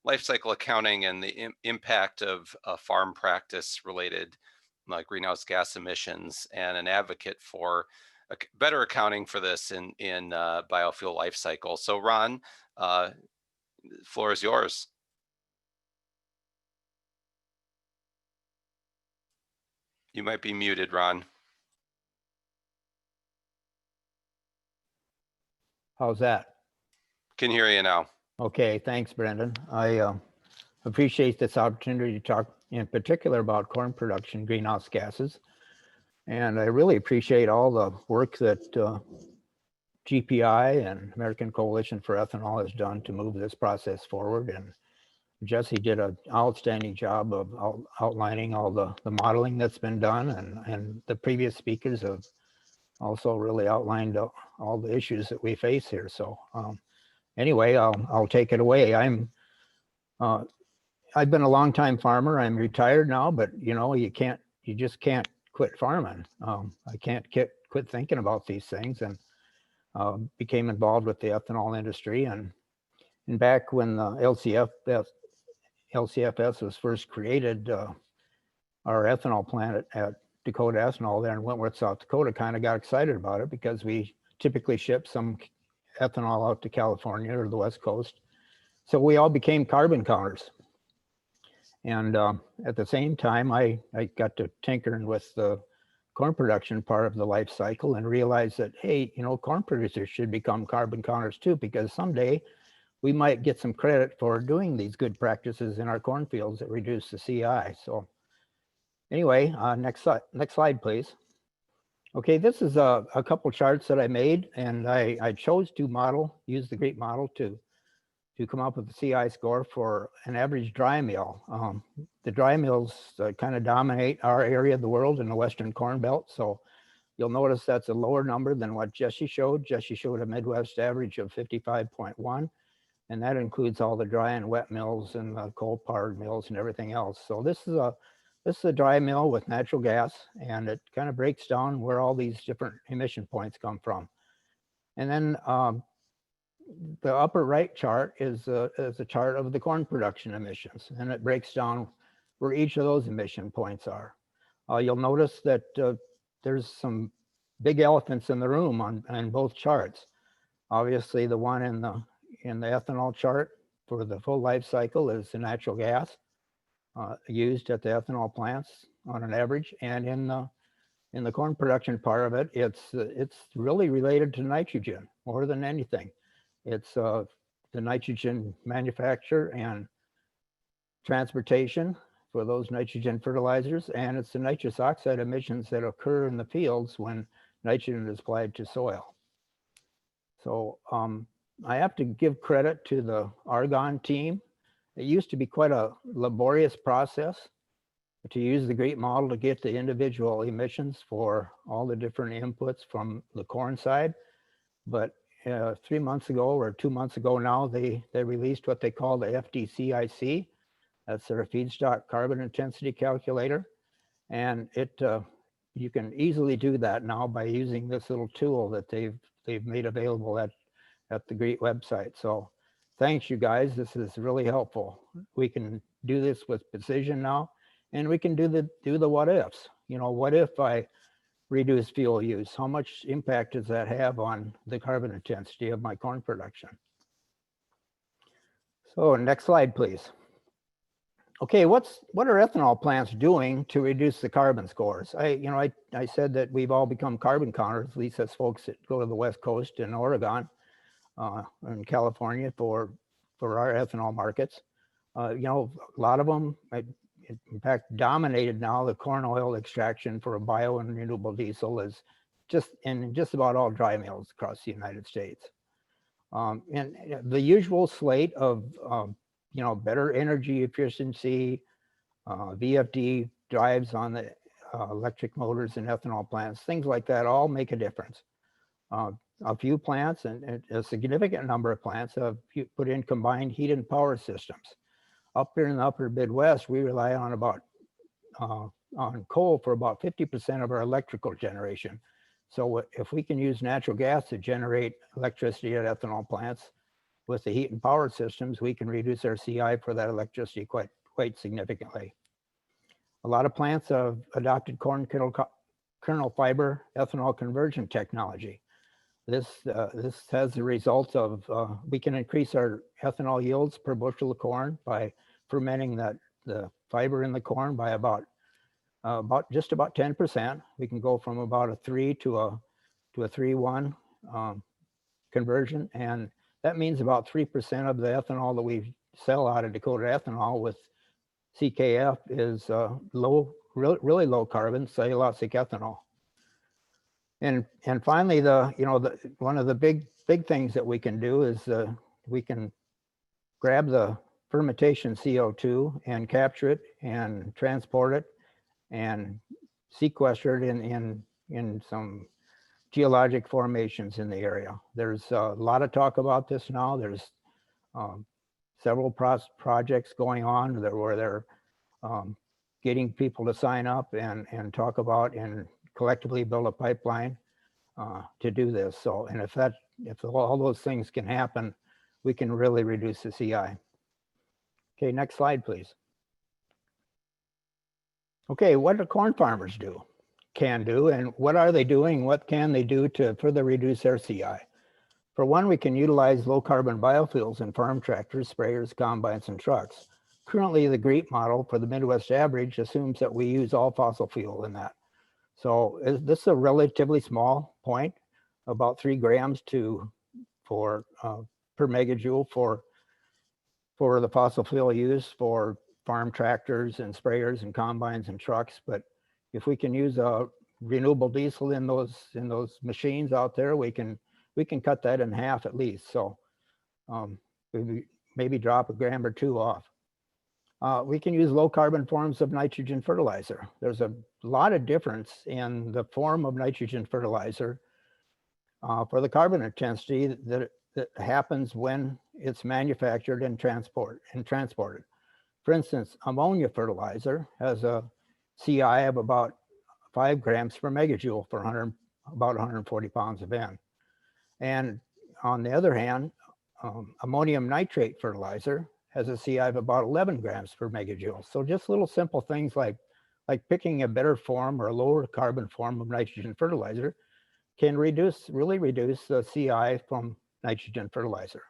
life cycle accounting and the impact of farm practice related greenhouse gas emissions, and an advocate for better accounting for this in biofuel life cycle. So Ron, the floor is yours. You might be muted, Ron. How's that? Can hear you now. Okay, thanks, Brendan. I appreciate this opportunity to talk in particular about corn production greenhouse gases. And I really appreciate all the work that GPI and American Coalition for Ethanol has done to move this process forward. And Jesse did an outstanding job of outlining all the modeling that's been done, and the previous speakers have also really outlined all the issues that we face here. So anyway, I'll take it away. I've been a long-time farmer. I'm retired now, but you just can't quit farming. I can't quit thinking about these things, and became involved with the ethanol industry. And back when the LCFS was first created, our ethanol plant at Dakota Ethanol there in Wentworth, South Dakota, kind of got excited about it because we typically ship some ethanol out to California or the West Coast. So we all became carbon counters. And at the same time, I got to tinkering with the corn production part of the life cycle and realized that, hey, corn producers should become carbon counters too, because someday we might get some credit for doing these good practices in our cornfields that reduce the CI. So anyway, next slide, please. Okay, this is a couple charts that I made, and I chose to use the GREAT model to come up with the CI score for an average dry mill. The dry mills kind of dominate our area of the world in the Western Corn Belt. So you'll notice that's a lower number than what Jesse showed. Jesse showed a Midwest average of 55.1, and that includes all the dry and wet mills and the coal-powered mills and everything else. So this is a dry mill with natural gas, and it kind of breaks down where all these different emission points come from. And then the upper right chart is a chart of the corn production emissions, and it breaks down where each of those emission points are. You'll notice that there's some big elephants in the room on both charts. Obviously, the one in the ethanol chart for the full life cycle is the natural gas used at the ethanol plants on an average, and in the corn production part of it, it's really related to nitrogen more than anything. It's the nitrogen manufacture and transportation for those nitrogen fertilizers, and it's the nitrous oxide emissions that occur in the fields when nitrogen is applied to soil. So I have to give credit to the Argonne team. It used to be quite a laborious process to use the GREAT model to get the individual emissions for all the different inputs from the corn side. But 3 months ago or 2 months ago now, they released what they call the FDCIC. That's their feedstock carbon intensity calculator. And you can easily do that now by using this little tool that they've made available at the GREAT website. So thanks, you guys. This is really helpful. We can do this with precision now. And we can do the what ifs. You know, what if I reduce fuel use? How much impact does that have on the carbon intensity of my corn production? So next slide, please. Okay, what are ethanol plants doing to reduce the carbon scores? I said that we've all become carbon counters, at least as folks that go to the West Coast and Oregon and California for our ethanol markets. You know, a lot of them, in fact, dominated now. The corn oil extraction for a bio and renewable diesel is just in just about all dry mills across the United States. And the usual slate of you know, better energy efficiency, VFD drives on the electric motors and ethanol plants, things like that all make a difference. A few plants and a significant number of plants have put in combined heat and power systems. Up here in the upper Midwest, we rely on on coal for about 50% of our electrical generation. So if we can use natural gas to generate electricity at ethanol plants with the heat and power systems, we can reduce our CI for that electricity quite significantly. A lot of plants have adopted corn kernel fiber ethanol conversion technology. This has the results of we can increase our ethanol yields per bushel of corn by fermenting the fiber in the corn by just about 10%. We can go from about a 3 to a 3:1 conversion, and that means about 3% of the ethanol that we sell out of Dakota Ethanol with CKF is really low carbon cellulosic ethanol. And finally, one of the big things that we can do is we can grab the fermentation CO2 and capture it and transport it and sequester it in some geologic formations in the area. There's a lot of talk about this now. There's several projects going on where they're getting people to sign up and talk about and collectively build a pipeline to do this. So, and if all those things can happen, we can really reduce the CI. Okay, next slide, please. Okay, what do corn farmers can do, and what are they doing? What can they do to further reduce their CI? For one, we can utilize low carbon biofuels in farm tractors, sprayers, combines, and trucks. Currently, the GREET model for the Midwest average assumes that we use all fossil fuel in that. So this is a relatively small point, about 3 grams per megajoule for the fossil fuel use for farm tractors and sprayers and combines and trucks. But if we can use a renewable diesel in those machines out there, we can cut that in half at least. So maybe drop a gram or 2 off. We can use low carbon forms of nitrogen fertilizer. There's a lot of difference in the form of nitrogen fertilizer for the carbon intensity that happens when it's manufactured and transported. For instance, ammonia fertilizer has a CI of about 5 grams per megajoule for about 140 pounds of N. And on the other hand, ammonium nitrate fertilizer has a CI of about 11 grams per megajoule. So just little simple things like picking a better form or a lower carbon form of nitrogen fertilizer can really reduce the CI from nitrogen fertilizer.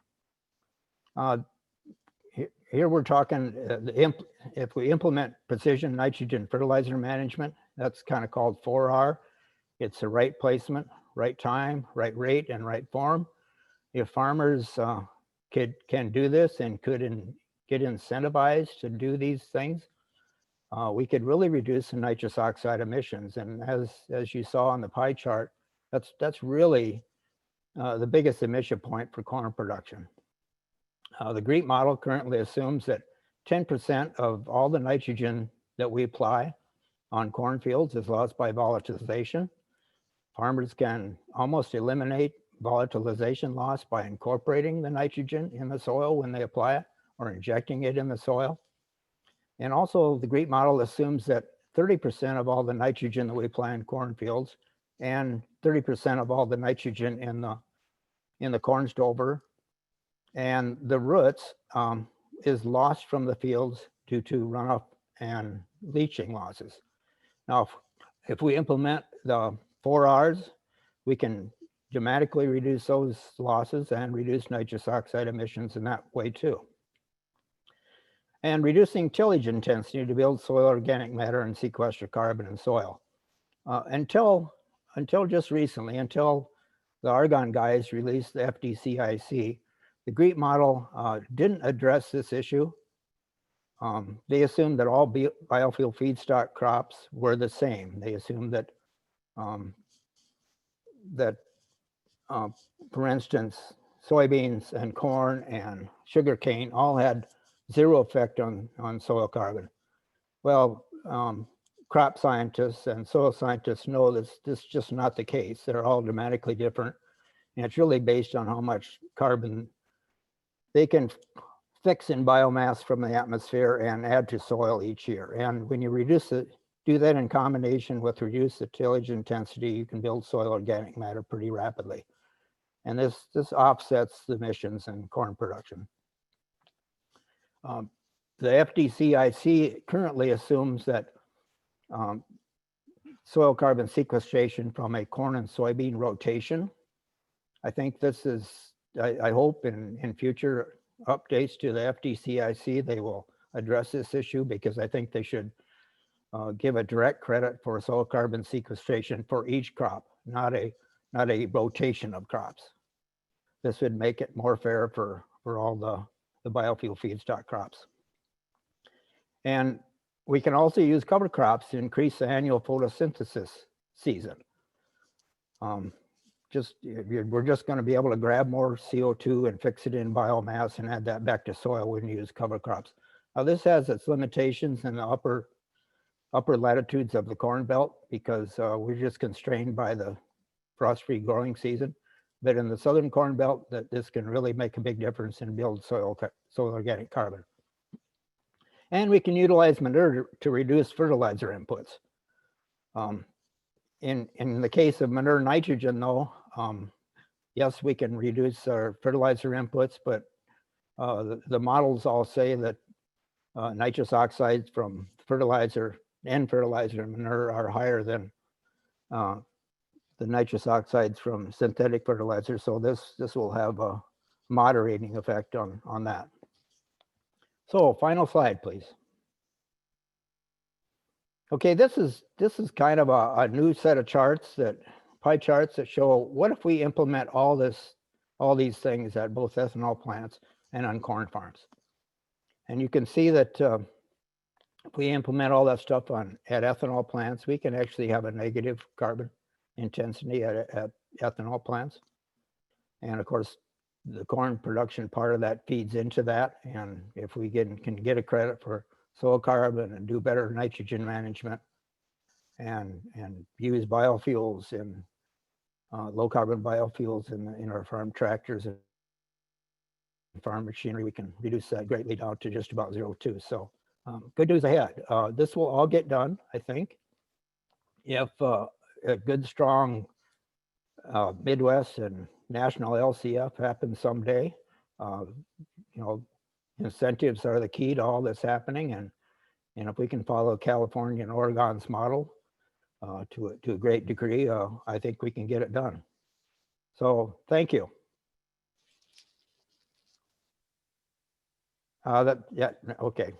Here we're talking, if we implement precision nitrogen fertilizer management, that's kind of called 4R. It's the right placement, right time, right rate, and right form. If farmers can do this and get incentivized to do these things, we could really reduce the nitrous oxide emissions. And as you saw on the pie chart, that's really the biggest emission point for corn production. The GREET model currently assumes that 10% of all the nitrogen that we apply on cornfields is lost by volatilization. Farmers can almost eliminate volatilization loss by incorporating the nitrogen in the soil when they apply it or injecting it in the soil. And also the GREET model assumes that 30% of all the nitrogen that we apply in cornfields and 30% of all the nitrogen in the corn stover and the roots is lost from the fields due to runoff and leaching losses. Now, if we implement the 4 Rs, we can dramatically reduce those losses and reduce nitrous oxide emissions in that way too. And reducing tillage intensity to build soil organic matter and sequester carbon in soil. Until just recently, until the Argonne guys released the FDCIC, the GREET model didn't address this issue. They assumed that all biofuel feedstock crops were the same. They assumed that, for instance, soybeans and corn and sugarcane all had zero effect on soil carbon. Well, crop scientists and soil scientists know this is just not the case. They're all dramatically different. And it's really based on how much carbon they can fix in biomass from the atmosphere and add to soil each year. And when you do that in combination with reduce the tillage intensity, you can build soil organic matter pretty rapidly. And this offsets the emissions in corn production. The FDCIC currently assumes that soil carbon sequestration from a corn and soybean rotation. I think this is, I hope in future updates to the FDCIC, they will address this issue, because I think they should give a direct credit for soil carbon sequestration for each crop, not a rotation of crops. This would make it more fair for all the biofuel feedstock crops. And we can also use cover crops to increase the annual photosynthesis season. We're just going to be able to grab more CO2 and fix it in biomass and add that back to soil when you use cover crops. Now, this has its limitations in the upper latitudes of the Corn Belt, because we're just constrained by the frost-free growing season. But in the Southern Corn Belt, this can really make a big difference and build soil organic carbon. And we can utilize manure to reduce fertilizer inputs. In the case of manure nitrogen, though, yes, we can reduce our fertilizer inputs, but the models all say that nitrous oxides from fertilizer and manure are higher than the nitrous oxides from synthetic fertilizer. So this will have a moderating effect on that. So final slide, please. Okay, this is kind of a new set of pie charts that show what if we implement all these things at both ethanol plants and on corn farms. And you can see that if we implement all that stuff at ethanol plants, we can actually have a negative carbon intensity at ethanol plants. And of course, the corn production part of that feeds into that. And if we can get a credit for soil carbon and do better nitrogen management and use biofuels and low carbon biofuels in our farm tractors and farm machinery, we can reduce that greatly down to just about 0 too. So good news ahead. This will all get done, I think, if a good, strong Midwest and national LCF happens someday. Incentives are the key to all this happening, and if we can follow California and Oregon's model to a great degree, I think we can get it done. So thank you. Okay.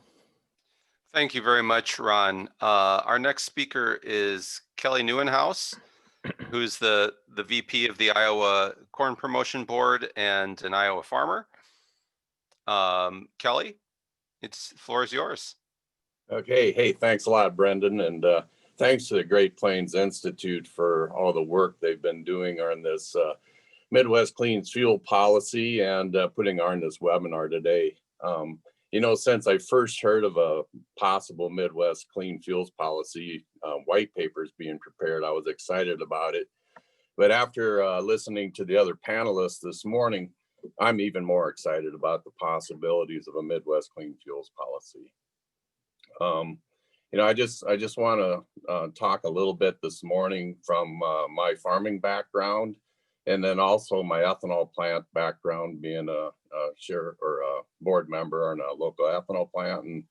Thank you very much, Ron. Our next speaker is Kelly Newenhaus, who's the VP of the Iowa Corn Promotion Board and an Iowa farmer. Kelly, the floor is yours. Okay. Hey, thanks a lot, Brendan. And thanks to the Great Plains Institute for all the work they've been doing on this Midwest Clean Fuel Policy and putting on this webinar today. Since I first heard of a possible Midwest Clean Fuels Policy white papers being prepared, I was excited about it. But after listening to the other panelists this morning, I'm even more excited about the possibilities of a Midwest Clean Fuels Policy. I just want to talk a little bit this morning from my farming background, and then also my ethanol plant background, being a board member on a local ethanol plant, and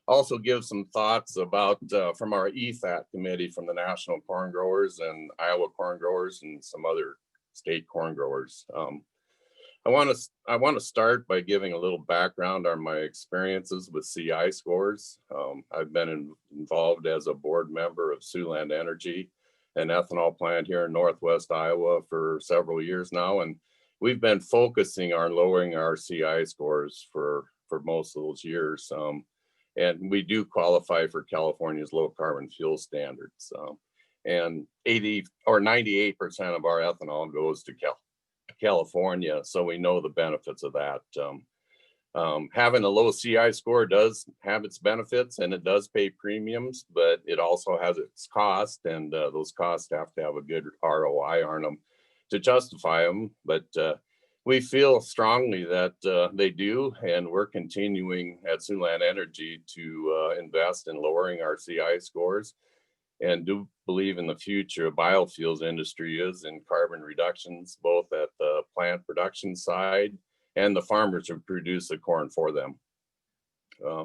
also give some thoughts about from our EFAT committee from the National Corn Growers and Iowa Corn Growers and some other state corn growers. I want to start by giving a little background on my experiences with CI scores. I've been involved as a board member of Siouxland Energy, an ethanol plant here in Northwest Iowa for several years now, and we've been focusing on lowering our CI scores for most of those years. And we do qualify for California's low carbon fuel standards. And 80 or 98% of our ethanol goes to California, so we know the benefits of that. Having a low CI score does have its benefits, and it does pay premiums, but it also has its cost, and those costs have to have a good ROI on them to justify them. But we feel strongly that they do, and we're continuing at Siouxland Energy to invest in lowering our CI scores, and do believe in the future of biofuels industry is in carbon reductions, both at the plant production side and the farmers who produce the corn for them.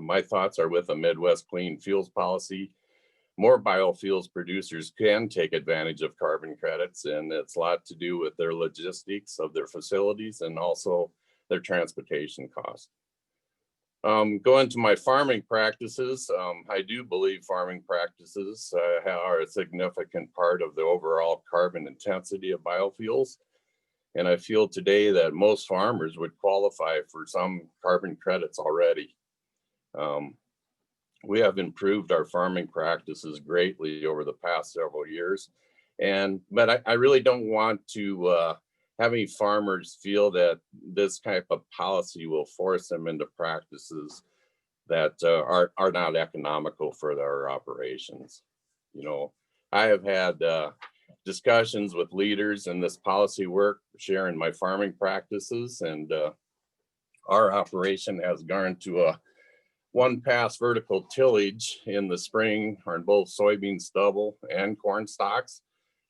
My thoughts are with a Midwest clean fuels policy, more biofuels producers can take advantage of carbon credits, and it's a lot to do with their logistics of their facilities and also their transportation costs. Going to my farming practices, I do believe farming practices are a significant part of the overall carbon intensity of biofuels. And I feel today that most farmers would qualify for some carbon credits already. We have improved our farming practices greatly over the past several years. But I really don't want to have any farmers feel that this type of policy will force them into practices that are not economical for their operations. You know, I have had discussions with leaders in this policy work, sharing my farming practices, and our operation has gone to a one-pass vertical tillage in the spring on both soybean stubble and corn stalks,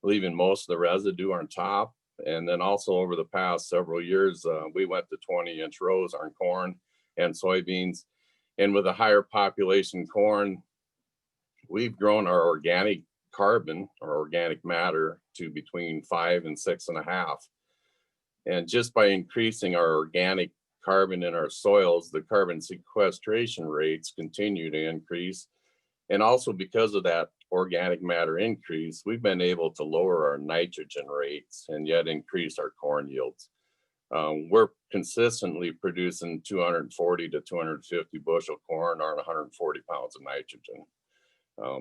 leaving most of the residue on top. And then also over the past several years, we went to 20-inch rows on corn and soybeans. And with a higher population corn, we've grown our organic carbon or organic matter to between 5 and 6.5. And just by increasing our organic carbon in our soils, the carbon sequestration rates continue to increase. And also because of that organic matter increase, we've been able to lower our nitrogen rates and yet increase our corn yields. We're consistently producing 240 to 250 bushel corn on 140 pounds of nitrogen.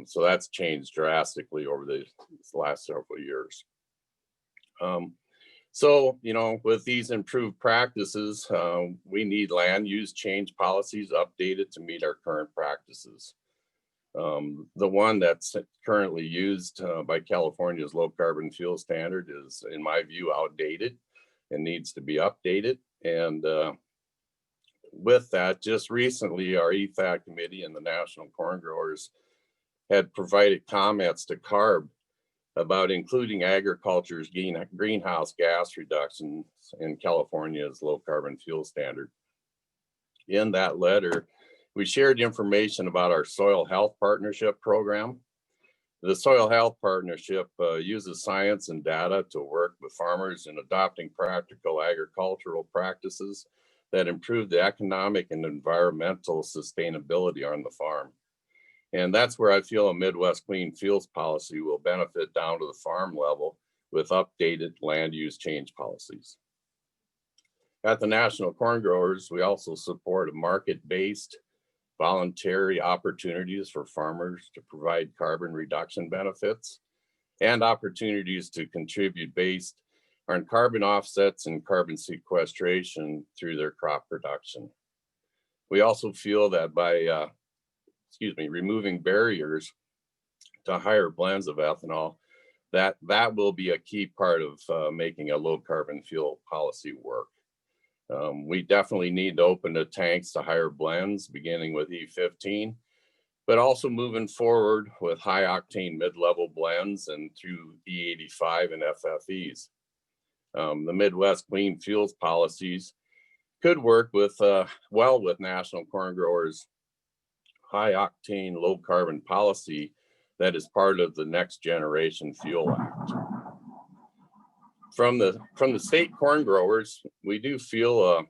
So that's changed drastically over the last several years. So, you know, with these improved practices, we need land use change policies updated to meet our current practices. The one that's currently used by California's low carbon fuel standard is, in my view, outdated and needs to be updated. And with that, just recently, our EFAT committee and the National Corn Growers had provided comments to CARB about including agriculture's greenhouse gas reductions in California's low carbon fuel standard. In that letter, we shared information about our Soil Health Partnership program. The Soil Health Partnership uses science and data to work with farmers in adopting practical agricultural practices that improve the economic and environmental sustainability on the farm. And that's where I feel a Midwest Clean Fuels policy will benefit down to the farm level with updated land use change policies. At the National Corn Growers, we also support a market-based voluntary opportunities for farmers to provide carbon reduction benefits and opportunities to contribute based on carbon offsets and carbon sequestration through their crop production. We also feel that by removing barriers to higher blends of ethanol, that will be a key part of making a low carbon fuel policy work. We definitely need to open the tanks to higher blends, beginning with E15, but also moving forward with high octane mid-level blends and through E85 and FFEs. The Midwest Clean Fuels policies could work with well with National Corn Growers high octane, low carbon policy that is part of the Next Generation Fuel Act. From the state corn growers, we do feel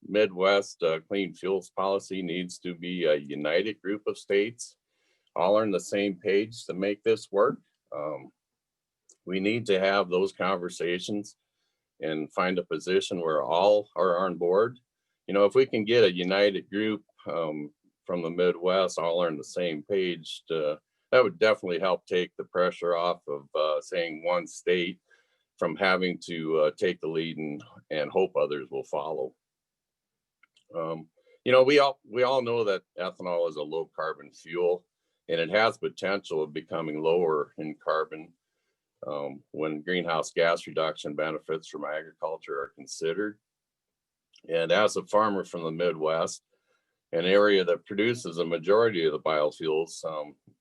Midwest clean fuels policy needs to be a united group of states, all on the same page to make this work. We need to have those conversations and find a position where all are on board. You know, if we can get a united group from the Midwest, all on the same page, that would definitely help take the pressure off of saying one state from having to take the lead and hope others will follow. You know, we all know that ethanol is a low carbon fuel, and it has potential of becoming lower in carbon when greenhouse gas reduction benefits from agriculture are considered. And as a farmer from the Midwest, an area that produces a majority of the biofuels,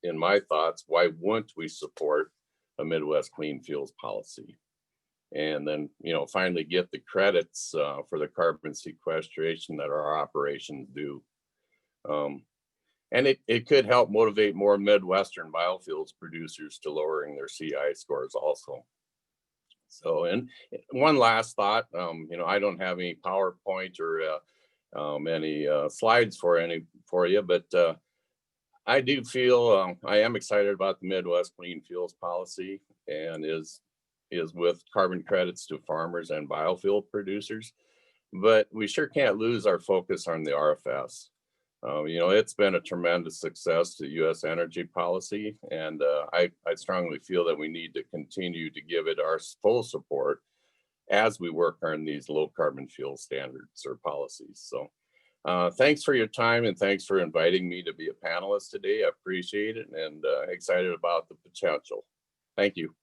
in my thoughts, why wouldn't we support a Midwest clean fuels policy? And then, you know, finally get the credits for the carbon sequestration that our operations do. And it could help motivate more Midwestern biofuels producers to lowering their CI scores also. So, and one last thought, you know, I don't have any PowerPoint or any slides for you, but I do feel I am excited about the Midwest clean fuels policy, and is with carbon credits to farmers and biofuel producers, but we sure can't lose our focus on the RFS. You know, it's been a tremendous success to U.S. energy policy, and I strongly feel that we need to continue to give it our full support as we work on these low carbon fuel standards or policies. So thanks for your time, and thanks for inviting me to be a panelist today. I appreciate it, and excited about the potential. Thank you.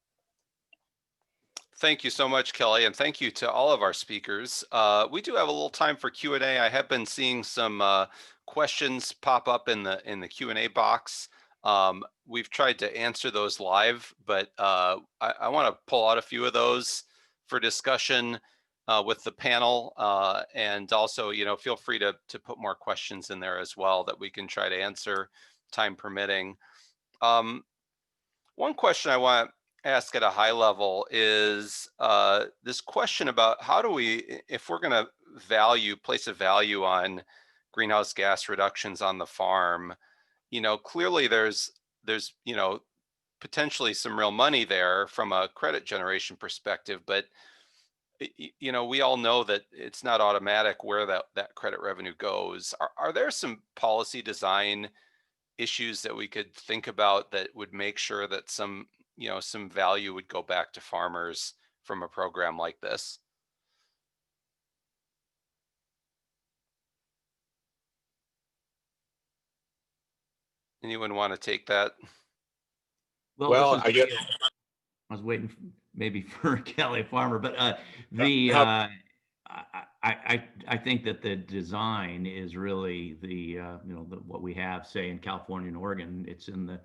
Thank you so much, Kelly, and thank you to all of our speakers. We do have a little time for Q&A. I have been seeing some questions pop up in the Q&A box. We've tried to answer those live, but I want to pull out a few of those for discussion with the panel, and also, you know, feel free to put more questions in there as well that we can try to answer, time permitting. One question I want to ask at a high level is this question about how do we, if we're going to place a value on greenhouse gas reductions on the farm, you know, clearly there's you know, potentially some real money there from a credit generation perspective, but you know, we all know that it's not automatic where that credit revenue goes. Are there some policy design issues that we could think about that would make sure that some value would go back to farmers from a program like this? Anyone want to take that? Well, I guess I was waiting maybe for Kelly Farmer, but I think that the design is really what we have, say, in California and Oregon. It's in the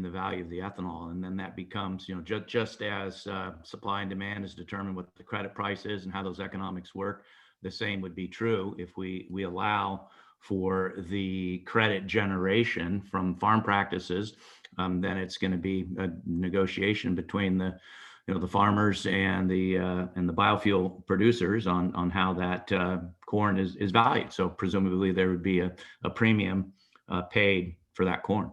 value of the ethanol, and then that becomes, you know, just as supply and demand is determined what the credit price is and how those economics work. The same would be true if we allow for the credit generation from farm practices. Then it's going to be a negotiation between the farmers and the biofuel producers on how that corn is valued. So presumably there would be a premium paid for that corn.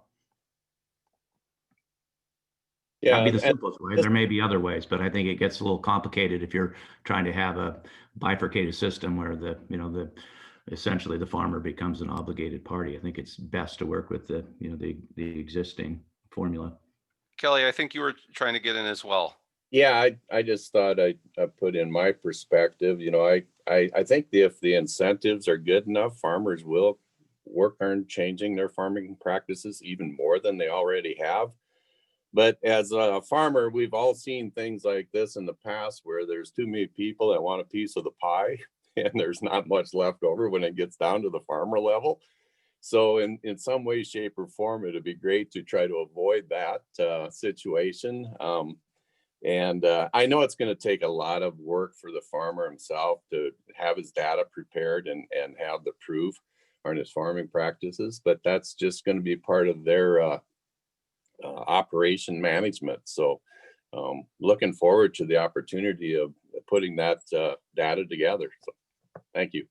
Yeah, that'd be the simplest way. There may be other ways, but I think it gets a little complicated if you're trying to have a bifurcated system where essentially the farmer becomes an obligated party. I think it's best to work with the existing formula. Kelly, I think you were trying to get in as well. Yeah, I just thought I'd put in my perspective. You know, I think if the incentives are good enough, farmers will work on changing their farming practices even more than they already have. But as a farmer, we've all seen things like this in the past where there's too many people that want a piece of the pie and there's not much left over when it gets down to the farmer level. So in some way, shape, or form, it'd be great to try to avoid that situation. And I know it's going to take a lot of work for the farmer himself to have his data prepared and have the proof. harness farming practices, but that's just going to be part of their operation management. So looking forward to the opportunity of putting that data together. So thank you.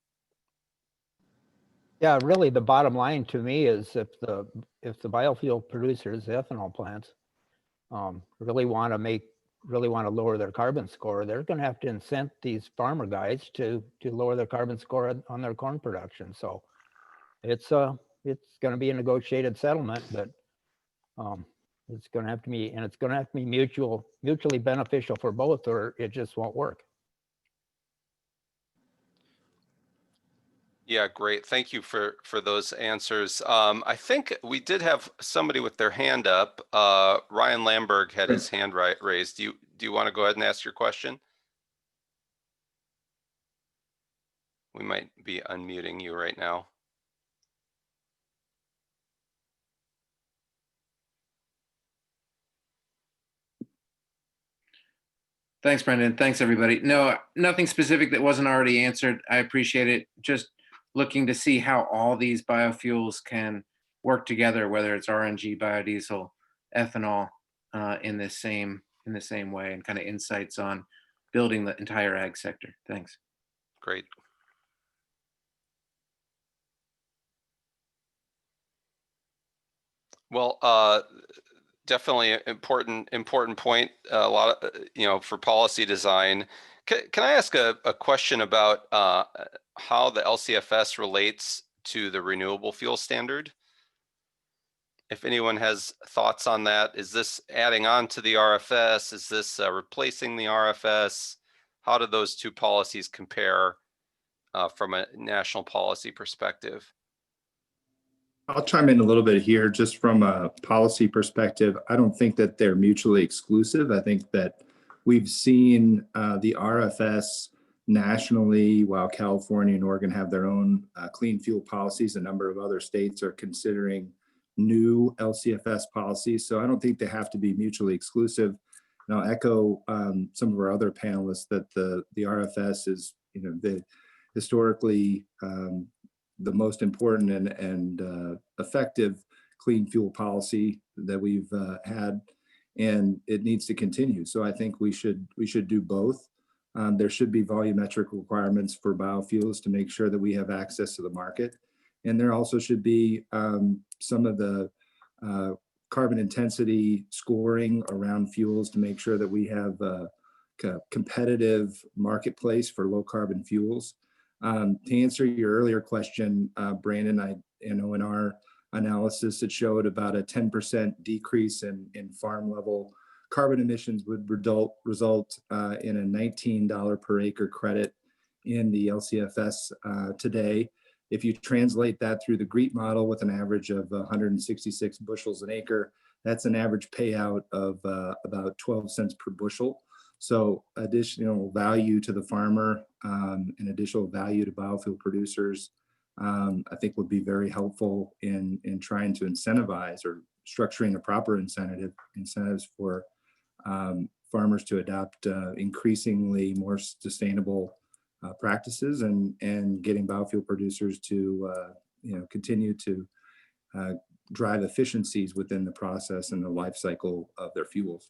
Yeah, really, the bottom line to me is if the biofuel producers, the ethanol plants, really want to lower their carbon score, they're going to have to incent these farmer guys to lower their carbon score on their corn production. So it's going to be a negotiated settlement, but it's going to have to be mutually beneficial for both, or it just won't work. Yeah, great. Thank you for those answers. I think we did have somebody with their hand up. Ryan Lamberg had his hand raised. Do you want to go ahead and ask your question? We might be unmuting you right now. Thanks, Brendan. Thanks, everybody. No, nothing specific that wasn't already answered. I appreciate it. Just looking to see how all these biofuels can work together, whether it's RNG, biodiesel, ethanol, in the same way, and kind of insights on building the entire ag sector. Thanks. Great. Well, definitely an important point. A lot of, for policy design. Can I ask a question about how the Lcfs relates to the renewable fuel standard? If anyone has thoughts on that, is this adding on to the RFS? Is this replacing the RFS? How do those two policies compare from a national policy perspective? I'll chime in a little bit here, just from a policy perspective. I don't think that they're mutually exclusive. I think that we've seen the RFS nationally, while California and Oregon have their own clean fuel policies. A number of other states are considering new Lcfs policies. So I don't think they have to be mutually exclusive. And I'll echo some of our other panelists that the RFS is, historically the most important and effective clean fuel policy that we've had, and it needs to continue. So I think we should do both. There should be volumetric requirements for biofuels to make sure that we have access to the market, and there also should be some of the carbon intensity scoring around fuels to make sure that we have a competitive marketplace for low carbon fuels. To answer your earlier question, Brandon, in our analysis, it showed about a 10% decrease in farm level carbon emissions would result in a $19 per acre credit in the Lcfs today. If you translate that through the GREET model with an average of 166 bushels an acre, that's an average payout of about 12 cents per bushel. So additional value to the farmer and additional value to biofuel producers, I think would be very helpful in trying to incentivize or structuring the proper incentives for farmers to adopt increasingly more sustainable practices and getting biofuel producers to continue to drive efficiencies within the process and the life cycle of their fuels.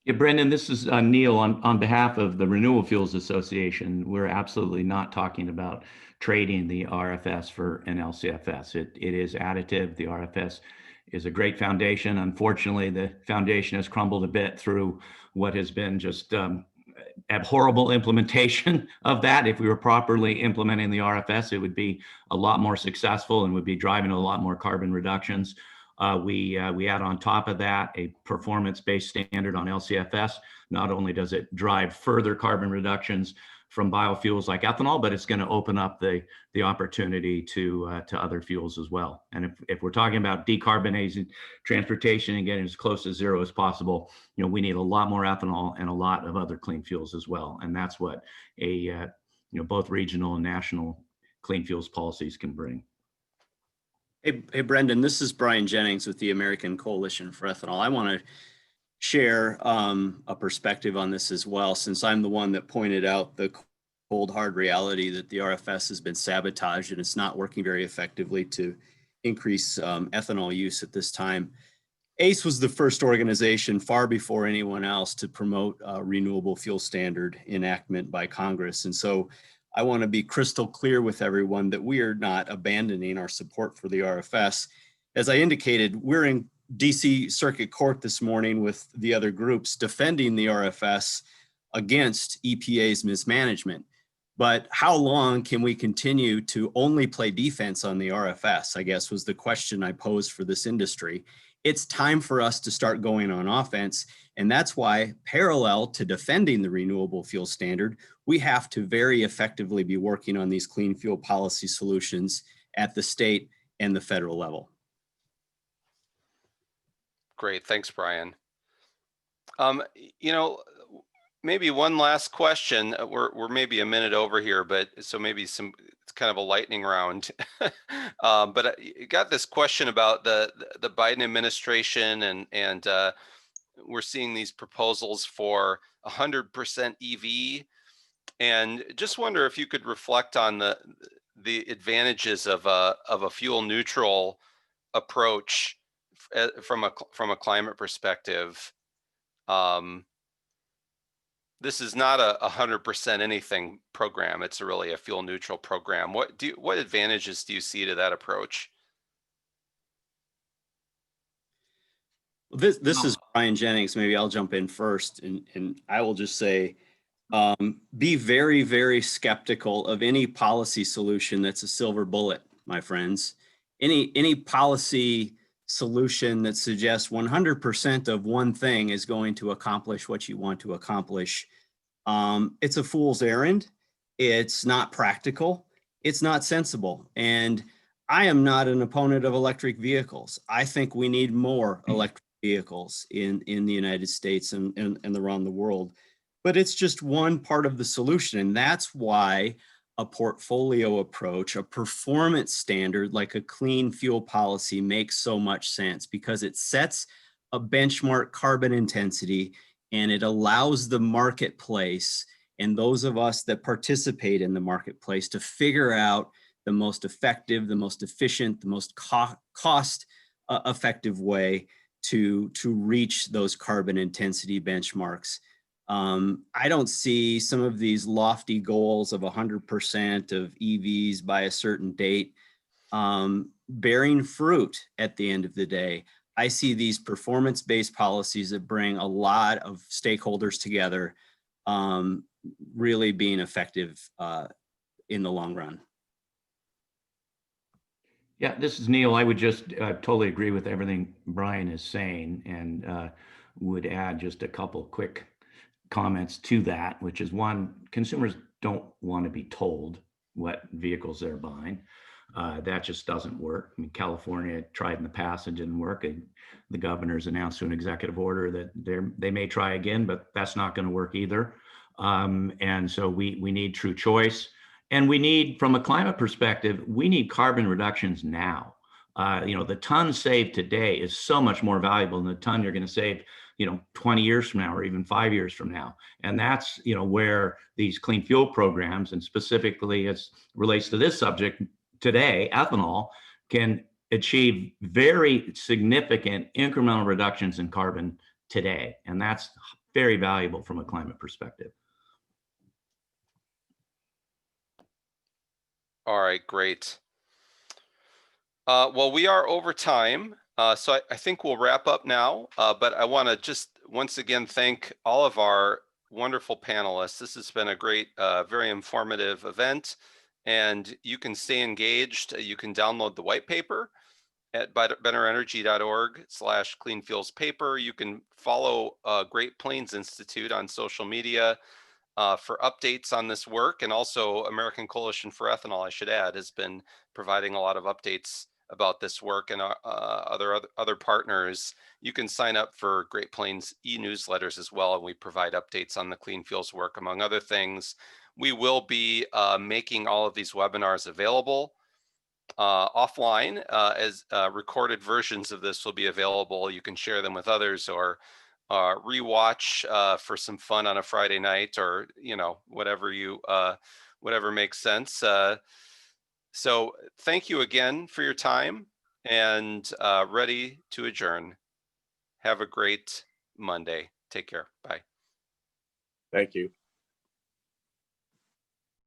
Yeah, Brendan, this is Neil on behalf of the Renewable Fuels Association. We're absolutely not talking about trading the RFS for an Lcfs. It is additive. The RFS is a great foundation. Unfortunately, the foundation has crumbled a bit through what has been just abhorrible implementation of that. If we were properly implementing the RFS, it would be a lot more successful and would be driving a lot more carbon reductions. We add on top of that a performance-based standard on Lcfs. Not only does it drive further carbon reductions from biofuels like ethanol, but it's going to open up the opportunity to other fuels as well. And if we're talking about decarbonizing transportation and getting as close to zero as possible, we need a lot more ethanol and a lot of other clean fuels as well. And that's what both regional and national clean fuels policies can bring. Hey, Brendan, this is Brian Jennings with the American Coalition for Ethanol. I want to share a perspective on this as well, since I'm the one that pointed out the cold hard reality that the RFS has been sabotaged and it's not working very effectively to increase ethanol use at this time. ACE was the first organization far before anyone else to promote renewable fuel standard enactment by Congress. And so I want to be crystal clear with everyone that we are not abandoning our support for the RFS. As I indicated, we're in DC Circuit Court this morning with the other groups defending the RFS against EPA's mismanagement. But how long can we continue to only play defense on the RFS, I guess was the question I posed for this industry. It's time for us to start going on offense. And that's why, parallel to defending the renewable fuel standard, we have to very effectively be working on these clean fuel policy solutions at the state and the federal level. Great, thanks, Brian. You know, maybe one last question. We're maybe a minute over here, but so maybe it's kind of a lightning round. But I got this question about the Biden administration, and we're seeing these proposals for 100% EV, and just wonder if you could reflect on the advantages of a fuel neutral approach from a climate perspective. This is not a 100% anything program. It's really a fuel neutral program. What advantages do you see to that approach? This is Brian Jennings. Maybe I'll jump in first, and I will just say, be very, very skeptical of any policy solution that's a silver bullet, my friends. Any policy solution that suggests 100% of one thing is going to accomplish what you want to accomplish. It's a fool's errand. It's not practical. It's not sensible. And I am not an opponent of electric vehicles. I think we need more electric vehicles in the United States and around the world. But it's just one part of the solution. And that's why a portfolio approach, a performance standard like a clean fuel policy makes so much sense, because it sets a benchmark carbon intensity and it allows the marketplace and those of us that participate in the marketplace to figure out the most effective, the most efficient, the most cost effective way to reach those carbon intensity benchmarks. I don't see some of these lofty goals of 100% of EVs by a certain date bearing fruit at the end of the day. I see these performance-based policies that bring a lot of stakeholders together really being effective in the long run. Yeah, this is Neil. I would just totally agree with everything Brian is saying, and would add just a couple quick comments to that, which is one, consumers don't want to be told what vehicles they're buying. That just doesn't work. I mean, California tried in the past, it didn't work. And the governor's announced an executive order that they may try again, but that's not going to work either. And so we need true choice. And we need, from a climate perspective, we need carbon reductions now. The ton saved today is so much more valuable than the ton you're going to save 20 years from now or even 5 years from now. And that's, where these clean fuel programs, and specifically as relates to this subject today, ethanol, can achieve very significant incremental reductions in carbon today. And that's very valuable from a climate perspective. All right, great. Well, we are over time, so I think we'll wrap up now, but I want to just once again thank all of our wonderful panelists. This has been a great, very informative event, and you can stay engaged. You can download the white paper at betterenergy.org/clean fuels paper. You can follow Great Plains Institute on social media for updates on this work, and also American Coalition for Ethanol, I should add, has been providing a lot of updates about this work, and other partners. You can sign up for Great Plains e-newsletters as well, and we provide updates on the clean fuels work, among other things. We will be making all of these webinars available offline, as recorded versions of this will be available. You can share them with others, or rewatch for some fun on a Friday night, or whatever whatever makes sense. So thank you again for your time, and ready to adjourn. Have a great Monday. Take care. Bye. Thank you.